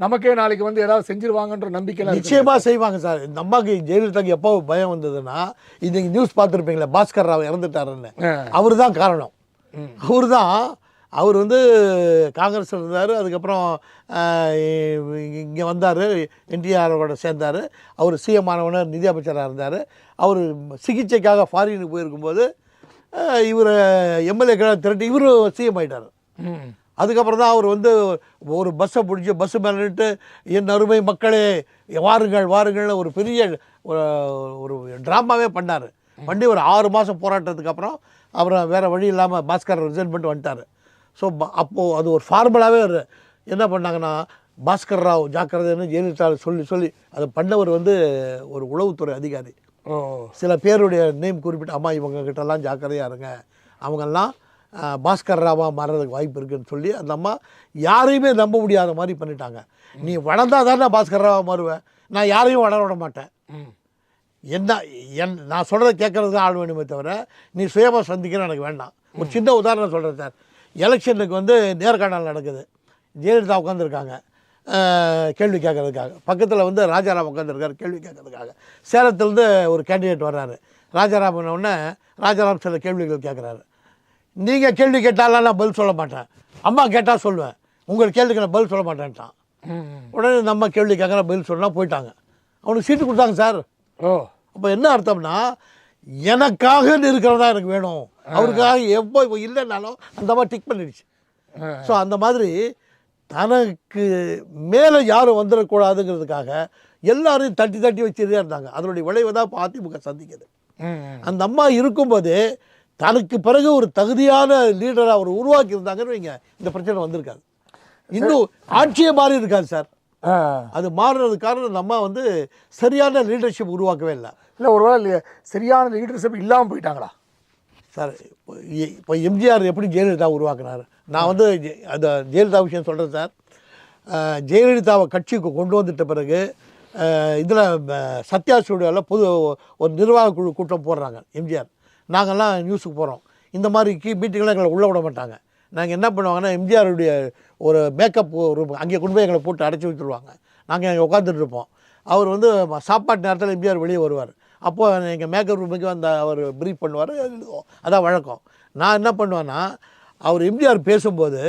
S2: நமக்கே நாளைக்கு வந்து ஏதாவது செஞ்சிருவாங்கன்ற நம்பிக்கையில்
S3: நிச்சயமாக செய்வாங்க சார். இந்த அம்மாவுக்கு ஜெயலலிதாக்கு எப்போ பயம் வந்ததுன்னா, இது நியூஸ் பார்த்துருப்பீங்களே, பாஸ்கர் ராவ் இறந்துட்டாருன்னு, அவர் தான் காரணம். அவர் வந்து காங்கிரஸ் இருந்தார், அதுக்கப்புறம் இங்கே வந்தார், என்டிஆரோட சேர்ந்தார், அவர் சிஎம் ஆனவனர் நிதி அமைச்சராக இருந்தார். அவர் சிகிச்சைக்காக ஃபாரினுக்கு போயிருக்கும்போது இவர் எம்எல்ஏக்களை திரட்டி இவர் சிஎம் ஆகிட்டார். அதுக்கப்புறம் தான் அவர் வந்து ஒரு பஸ்ஸை பிடிச்சி பஸ்ஸு மேலிட்டு என் அருமை மக்களே வாருங்கள் வாருங்கள்னு ஒரு பெரிய ஒரு ட்ராமாவே பண்ணார். பண்ணி ஒரு 6 மாதம் போராட்டத்துக்கு அப்புறம் அப்புறம் வேறு வழி இல்லாமல் பாஸ்கர் ரிசைன் பண்ணிட்டு வந்துட்டார். ஸோ அப்போது அது ஒரு ஃபார்முலாவே என்ன பண்ணாங்கன்னா, பாஸ்கர் ராவ் ஜாக்கிரதைன்னு ஜெயலலிதா சொல்லி அதை பண்ணவர் வந்து ஒரு உளவுத்துறை அதிகாரி. சில பேருடைய நேம் குறிப்பிட்டு, அம்மா இவங்ககிட்டலாம் ஜாக்கிரதையாக இருங்க, அவங்கெல்லாம் பாஸ்கர் ராவாக மாறுறதுக்கு வாய்ப்பு இருக்குதுன்னு சொல்லி அந்த அம்மா யாரையுமே நம்ப முடியாத மாதிரி பண்ணிட்டாங்க. நீ வளர்ந்தால் தான் நான் பாஸ்கர் ராவாக மாறுவேன், நான் யாரையும் வளர விட மாட்டேன், நான் சொல்கிறத கேட்குறது தான் ஆள் வேணுமே தவிர நீ சுயமாக சந்திக்கணும் எனக்கு வேண்டாம். ஒரு சின்ன உதாரணம் சொல்கிறேன் சார். எலெக்ஷனுக்கு வந்து நேர்காணல் நடக்குது, ஜெயலலிதா உட்காந்துருக்காங்க கேள்வி கேட்கறதுக்காக, பக்கத்தில் வந்து ராஜாராம் உட்காந்துருக்காரு கேள்வி கேட்கறதுக்காக. சேலத்துலேருந்து ஒரு கேண்டிடேட் வர்றாரு, ராஜாராம் உடனே ராஜாராம் சில கேள்விகள் கேட்குறாரு. நீங்கள் கேள்வி கேட்டாலாம் நான் பதில் சொல்ல மாட்டேன், அம்மா கேட்டால் சொல்லுவேன், உங்கள் கேள்விக்கு நான் பதில் சொல்ல மாட்டேன்ட்டான். உடனே இந்த அம்மா கேள்வி கேட்குற பதில் சொன்னால் போயிட்டாங்க. அவனுக்கு சீட்டு கொடுத்தாங்க சார்.
S2: ஓ,
S3: அப்போ என்ன அர்த்தம்னா, எனக்காக இருக்கிறதா எனக்கு வேணும், அவருக்காக எப்போ இல்லைன்னாலும் அந்த மாதிரி டிக் பண்ணிடுச்சு. ஸோ அந்த மாதிரி தனக்கு மேலே யாரும் வந்துடக்கூடாதுங்கிறதுக்காக எல்லாரையும் தட்டி தட்டி வச்சுட்டே இருந்தாங்க. அதனுடைய விளைவை தான் இப்போ அதிமுக சந்திக்குது. அந்த அம்மா இருக்கும்போது தனக்கு பிறகு ஒரு தகுதியான லீடரை அவர் உருவாக்கி இருந்தாங்கன்னு வைங்க, இந்த பிரச்சனை வந்திருக்காது. இன்னும் ஆட்சியே மாறி இருக்காது சார். அது மாறுறதுக்கு காரணம் நம்ம வந்து சரியான லீடர்ஷிப் உருவாக்கவே இல்லை.
S2: இல்லை ஒருவேளை சரியான லீடர்ஷிப் இல்லாமல் போயிட்டாங்களா
S3: சார்? இப்போ எம்ஜிஆர் எப்படி ஜெயலலிதா உருவாக்குனார்? நான் வந்து அந்த ஜெயலலிதா விஷயம் சொல்கிறேன் சார். ஜெயலலிதாவை கட்சிக்கு கொண்டு வந்துட்ட பிறகு இதில் சத்யா ஸ்டுடியோவில் ஒரு நிர்வாக குழு கூட்டம் போடுறாங்க எம்ஜிஆர். நாங்கள்லாம் நியூஸுக்கு போகிறோம். இந்த மாதிரி மீட்டிங்லாம் எங்களை உள்ளே விட மாட்டாங்க. நாங்கள் என்ன பண்ணுவாங்கன்னா, எம்ஜிஆருடைய ஒரு மேக்கப் ரூம் அங்கே கொண்டு போய் எங்களை போட்டு அடைச்சி வச்சுருவாங்க. நாங்கள் அங்கே உட்காந்துட்டு இருப்போம். அவர் வந்து சாப்பாட்டு நேரத்தில் எம்ஜிஆர் வெளியே வருவார். அப்போது எங்கள் மேக்கப் ரூமுக்கு அந்த அவர் ப்ரீஃப் பண்ணுவார், அதான் வழக்கம். நான் என்ன பண்ணுவேன்னா, அவர் எம்ஜிஆர் பேசும்போது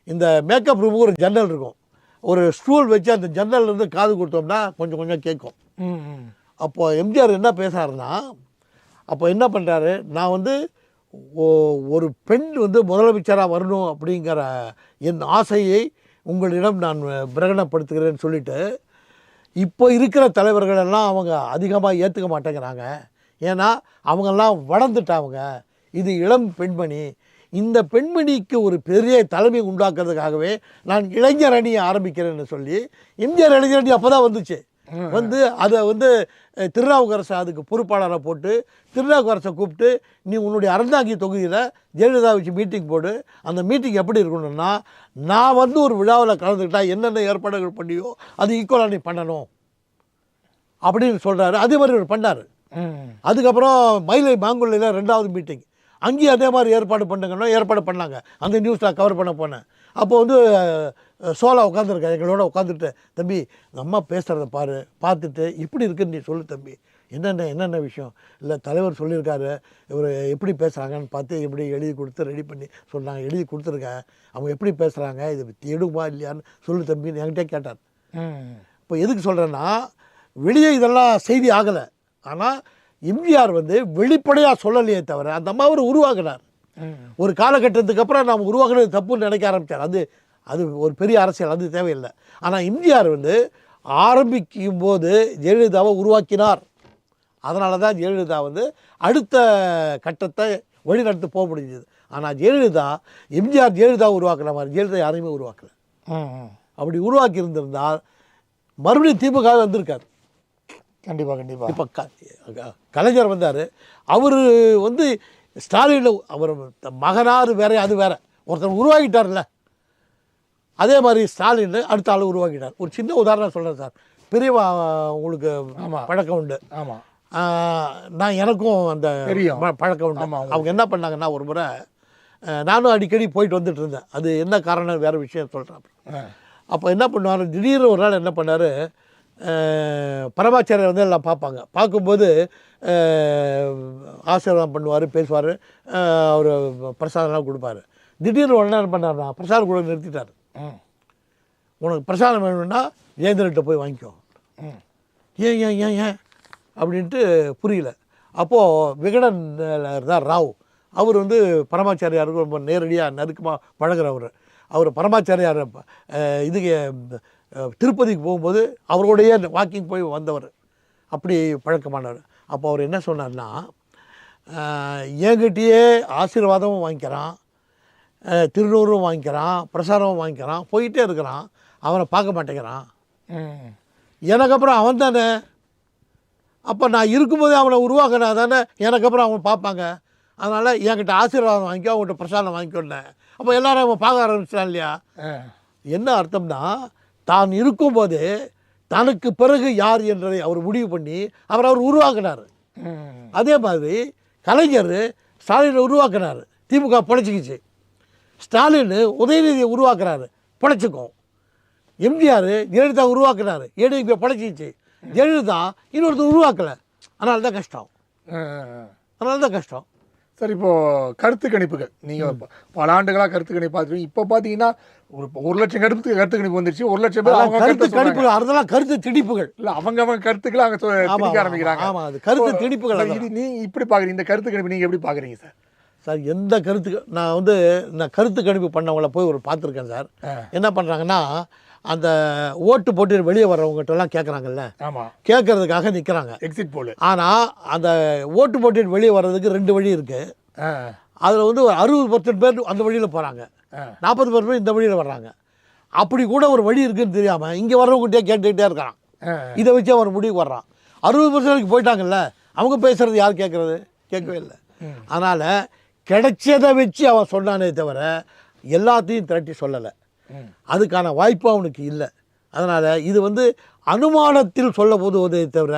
S3: இந்த மேக்கப் ரூமுக்கு ஒரு ஜன்னல் இருக்கும், ஒரு ஸ்டூல் வச்சு அந்த ஜன்னல்லேருந்து காது கொடுத்தோம்னா கொஞ்சம் கொஞ்சம் கேட்கும். அப்போது எம்ஜிஆர் என்ன பேசுகிறாருன்னா, அப்போ என்ன பண்ணுறாரு, நான் வந்து ஒரு பெண் வந்து முதலமைச்சராக வரணும் அப்படிங்கிற என் ஆசையை உங்களிடம் நான் பிரகடனப்படுத்துகிறேன்னு சொல்லிவிட்டு, இப்போ இருக்கிற தலைவர்களெல்லாம் அவங்க அதிகமாக ஏற்றுக்க மாட்டேங்கிறாங்க. ஏன்னா அவங்கெல்லாம் வளர்ந்துட்டாங்க, இது இளம் பெண்மணி, இந்த பெண்மணிக்கு ஒரு பெரிய தலைமை உண்டாக்குறதுக்காகவே நான் இளைஞர் அணியை ஆரம்பிக்கிறேன்னு சொல்லி எம்ஜிஆர் இளைஞர் அணி அப்போ தான் வந்துச்சு. வந்து அதை வந்து திருநாவுக்கரசை அதுக்கு பொறுப்பாளரை போட்டு திருநாவுக்கரசை கூப்பிட்டு, நீ உன்னுடைய அறந்தாங்கி தொகுதியில் ஜெயலலிதா வச்சு மீட்டிங் போடு. அந்த மீட்டிங் எப்படி இருக்கணும்னா, நான் வந்து ஒரு விழாவில் கலந்துக்கிட்டால் என்னென்ன ஏற்பாடுகள் பண்ணியோ அது ஈக்குவலாக நீ பண்ணணும் அப்படின்னு சொல்கிறாரு. அதே மாதிரி அவர் பண்ணார். அதுக்கப்புறம் மயிலை மாங்குள்ளையில் 2வது மீட்டிங், அங்கேயும் அதே மாதிரி ஏற்பாடு பண்ணுங்கன்னா ஏற்பாடு பண்ணாங்க. அந்த நியூஸில் கவர் பண்ண போனேன். அப்போ வந்து சோலா உட்காந்துருக்கேன், எங்களோட உட்காந்துட்டு, தம்பி அம்மா பேசுகிறத பார்த்துட்டு எப்படி இருக்குன்னு நீ சொல்லு தம்பி, என்னென்ன விஷயம் இல்லை தலைவர் சொல்லியிருக்காரு, இவர் எப்படி பேசுகிறாங்கன்னு பார்த்து எப்படி எழுதி கொடுத்து ரெடி பண்ணி சொன்னாங்க, எழுதி கொடுத்துருக்கேன், அவங்க எப்படி பேசுகிறாங்க, இது எடுமா இல்லையான்னு சொல்லு தம்பின்னு என்கிட்டே கேட்டார். இப்போ எதுக்கு சொல்கிறேன்னா, வெளியே இதெல்லாம் செய்தி ஆகலை, ஆனால் எம்ஜிஆர் வந்து வெளிப்படையாக சொல்லலையே தவிர அந்த அம்மாவை உருவாக்கினார். ஒரு காலகட்டத்துக்கு அப்புறம் நாம் உருவாக்குறது தப்புன்னு நினைக்க ஆரம்பித்தார். அது ஒரு பெரிய அரசியல், அது தேவையில்லை. ஆனால் எம்ஜிஆர் வந்து ஆரம்பிக்கும் போது ஜெயலலிதாவை உருவாக்கினார். அதனால தான் ஜெயலலிதா வந்து அடுத்த கட்டத்தை வழிநடத்து போக முடிஞ்சது. ஆனால் எம்ஜிஆர் ஜெயலலிதா உருவாக்குற மாதிரி ஜெயலலிதா யாரையுமே உருவாக்கலை. அப்படி உருவாக்கி இருந்திருந்தால் மறுபடியும் திமுக வந்திருக்காரு.
S2: கண்டிப்பாக.
S3: இப்போ கலைஞர் வந்தார், அவர் வந்து ஸ்டாலின் அவர் மகனார் வேற, அது வேற, ஒருத்தர் உருவாக்கிட்டார்ல, அதே மாதிரி ஸ்டாலின் அடுத்த ஆள் உருவாக்கிட்டார். ஒரு சின்ன உதாரணம் சொல்கிறேன் சார். பெரியவா உங்களுக்கு பழக்கம் உண்டு.
S2: ஆமாம்,
S3: நான் எனக்கும் அந்த பழக்கம் உண்டு. அவங்க என்ன பண்ணாங்கன்னா, ஒரு முறை நானும் அடிக்கடி போயிட்டு வந்துட்டு இருந்தேன். அது என்ன காரணம் வேறு விஷயம் சொல்கிறேன். அப்போ என்ன பண்ணுவார், திடீர்னு ஒரு நாள் என்ன பண்ணார், பரமாச்சாரியர் வந்து எல்லாம் பார்ப்பாங்க. பார்க்கும்போது ஆசீர்வாதம் பண்ணுவார், பேசுவார், அவர் பிரசாதம்லாம் கொடுப்பார். திடீர்னு உடனே என்ன பண்ணார்னா, பிரசாதம் கூட நிறுத்திட்டார். உனக்கு பிரசாதம் வேணும்னா ஜெயேந்திரன்ட்ட போய் வாங்கிக்கோ. ஏன் ஏன் ஏன் ஏன் அப்படின்ட்டு புரியல. அப்போது விகடன் தான் ராவ், அவர் வந்து பரமாச்சாரியாருக்கு ரொம்ப நேரடியாக நெருக்கமாக பழகிறவர். அவர் பரமாச்சாரியார் இதுக்கு திருப்பதிக்கு போகும்போது அவரோடையே வாக்கிங் போய் வந்தவர், அப்படி பழக்கமானவர். அப்போ அவர் என்ன சொன்னார்னா, என்கிட்டயே ஆசீர்வாதமும் வாங்கிக்கிறான், திருநூறும் வாங்கிக்கிறான், பிரசாதமும் வாங்கிக்கிறான், போயிட்டே இருக்கிறான், அவனை பார்க்க மாட்டேங்கிறான். எனக்கு அப்புறம் அவன் தானே, அப்போ நான் இருக்கும்போதே அவனை உருவாக்கினா தானே எனக்கு அப்புறம் அவன் பார்ப்பாங்க. அதனால் என்கிட்ட ஆசீர்வாதம் வாங்கிக்கோ, அவங்ககிட்ட பிரசாதம் வாங்கிக்கோன்னேன். அப்போ எல்லாரும் அவன் பார்க்க ஆரம்பிச்சிட்டான் இல்லையா? என்ன அர்த்தம்னா, தான் இருக்கும்போது தனக்கு பிறகு யார் என்றதை அவர் முடிவு பண்ணி அவர் உருவாக்கினார். அதே மாதிரி கலைஞர் ஸ்டாலினை உருவாக்கினார், திமுக பிழைச்சிக்கிச்சு. ஸ்டாலின் உதயநிதியை உருவாக்குறாரு, பிழைச்சிக்கும். எம்ஜிஆர் ஜெயலலிதா உருவாக்குனார், ஏடிஎம்கே பிழைச்சிக்கிச்சு. ஜெயலலிதா இன்னொருத்தர் உருவாக்கலை, அதனால தான் கஷ்டம்.
S2: சார் இப்போ கருத்து கணிப்புகள் நீங்கள் பல ஆண்டுகளாக கருத்து கணிப்பு பார்த்துருவீங்க. இப்போ பார்த்தீங்கன்னா ஒரு லட்சம் கருத்து கணிப்பு வந்துருச்சு. 1 லட்சம் பேர் அவங்க
S3: கருத்து
S2: கருத்து
S3: கணிப்புகள், அதெல்லாம் கருத்து திணிப்புகள்.
S2: இல்லை அவங்க கருத்துக்களை அங்கே திணிக்க ஆரம்பிக்கிறாங்க.
S3: ஆமாம், அது கருத்து திணிப்புகள்.
S2: இது நீ இப்படி பார்க்குறீங்க, இந்த கருத்து கணிப்பு நீங்கள் எப்படி பார்க்குறீங்க சார்?
S3: சார் எந்த கருத்து நான் கருத்து கணிப்பு பண்ணவங்கள போய் பார்த்துருக்கேன் சார். என்ன பண்ணுறாங்கன்னா, அந்த ஓட்டு போட்டு வெளியே வர்றவங்ககிட்டலாம் கேட்குறாங்கல்ல,
S2: ஆமாம்,
S3: கேட்கறதுக்காக நிற்கிறாங்க
S2: எக்ஸிட் போல்.
S3: ஆனால் அந்த ஓட்டு போட்டு வெளியே வர்றதுக்கு 2 வழி இருக்குது. அதில் வந்து ஒரு 60% பேர் அந்த வழியில் போகிறாங்க, 40% பேர் இந்த வழியில் வர்றாங்க. அப்படி கூட ஒரு வழி இருக்குன்னு தெரியாமல் இங்கே வர்றவங்ககிட்டே கேட்டுக்கிட்டே இருக்கான். இதை வச்சு அவன் முடிவுக்கு வர்றான். 60% போயிட்டாங்கல்ல, அவங்க பேசுகிறது யார் கேட்குறது? கேட்கவே இல்லை. அதனால் கிடைச்சதை வச்சு அவன் சொன்னானே தவிர எல்லாத்தையும் திரட்டி சொல்லலை. அதுக்கான வாய்ப்பு அவனுக்கு இல்லை. அதனால் இது வந்து அனுமானத்தில் சொல்ல போதுவதை தவிர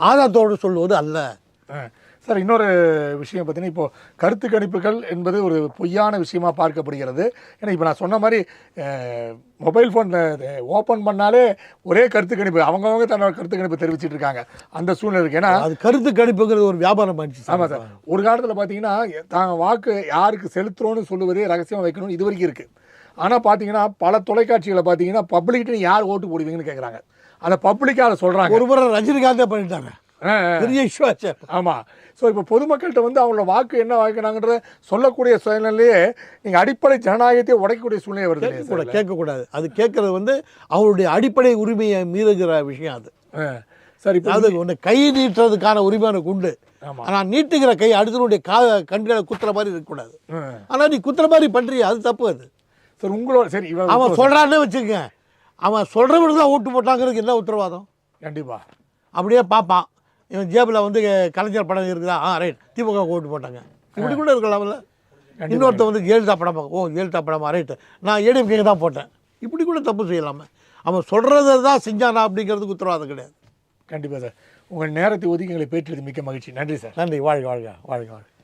S3: ஆதாரத்தோடு சொல்லுவது அல்ல.
S2: சார் இன்னொரு விஷயம் பார்த்தீங்கன்னா, இப்போ கருத்து கணிப்புகள் என்பது ஒரு பொய்யான விஷயமா பார்க்கப்படுகிறது. ஏன்னா இப்போ நான் சொன்ன மாதிரி மொபைல் ஃபோன் ஓப்பன் பண்ணாலே ஒரே கருத்து கணிப்பு, அவங்கவுங்க தன்னோட கருத்து கணிப்பு தெரிவிச்சிட்டு இருக்காங்க. அந்த சூழ்நிலை இருக்குது. ஏன்னா
S3: அது கருத்து கணிப்புங்கிறது ஒரு வியாபாரம் ஆயிடுச்சு.
S2: ஆமாம் சார். ஒரு காலத்தில் பார்த்தீங்கன்னா தாங்கள் வாக்கு யாருக்கு செலுத்துகிறோன்னு சொல்லுவதே ரகசியமாக வைக்கணும், இது வரைக்கும் இருக்குது. ஆனால் பார்த்தீங்கன்னா பல தொலைக்காட்சிகளை பார்த்தீங்கன்னா பப்ளிக்னு யார் ஓட்டு போடுவீங்கன்னு கேட்குறாங்க. அதை பப்ளிக்காக அதை சொல்கிறாங்க.
S3: ஒரு முறை ரஜினிகாந்தே பண்ணிட்டாங்க, பெரிய இஷ்யூ ஆச்சு.
S2: ஆமாம். ஸோ இப்போ பொதுமக்கள்கிட்ட வந்து அவங்களோட வாக்கு என்ன வாங்கினாங்கன்றத சொல்லக்கூடிய சூழ்நிலையே நீங்கள் அடிப்படை ஜனநாயகத்தை உடைக்கக்கூடிய சூழ்நிலை வருது.
S3: கேட்கக்கூடாது. அது கேட்கறது வந்து அவருடைய அடிப்படை உரிமையை மீறுகிற விஷயம். அது
S2: சரி,
S3: அது ஒன்று கை நீட்டுறதுக்கான உரிமை எனக்கு உண்டு. ஆனால் நீட்டுகிற கை அடுத்தவனுடைய கண்களை குத்துற மாதிரி இருக்கக்கூடாது. ஆனால் நீ குத்துற மாதிரி பண்ணுறிய, அது தப்பு. அது
S2: சார் உங்களோட சரி
S3: அவன் சொல்கிறான்னு வச்சுக்கங்க, அவன் சொல்கிறவனுக்கு தான் ஓட்டு போட்டாங்கிறதுக்கு என்ன உத்தரவாதம்?
S2: கண்டிப்பாக
S3: அப்படியே பார்ப்பான், இவன் ஜேபில் வந்து கலைஞர் படம் இருக்குதா, ரைட் திமுக ஓட்டு போட்டாங்க, இப்படி கூட இருக்கலாம்ல. இன்னொருத்த வந்து ஜெயலலிதா படம் பார்க்க, ஜெயலலிதா படமா, ரைட்டு நான் ஏடிஎம்கே தான் போட்டேன், இப்படி கூட தப்பு செய்யலாமா? அவன் சொல்கிறத தான் செஞ்சானா அப்படிங்கிறதுக்கு உத்தரவாதம் கிடையாது.
S2: கண்டிப்பாக சார். உங்கள் நேரத்தை ஒதுக்கி எங்களை பேற்றியது மிக்க மகிழ்ச்சி. நன்றி சார்.
S3: நன்றி. வாழ்க வாழ்க வாழ்க வாழ்க.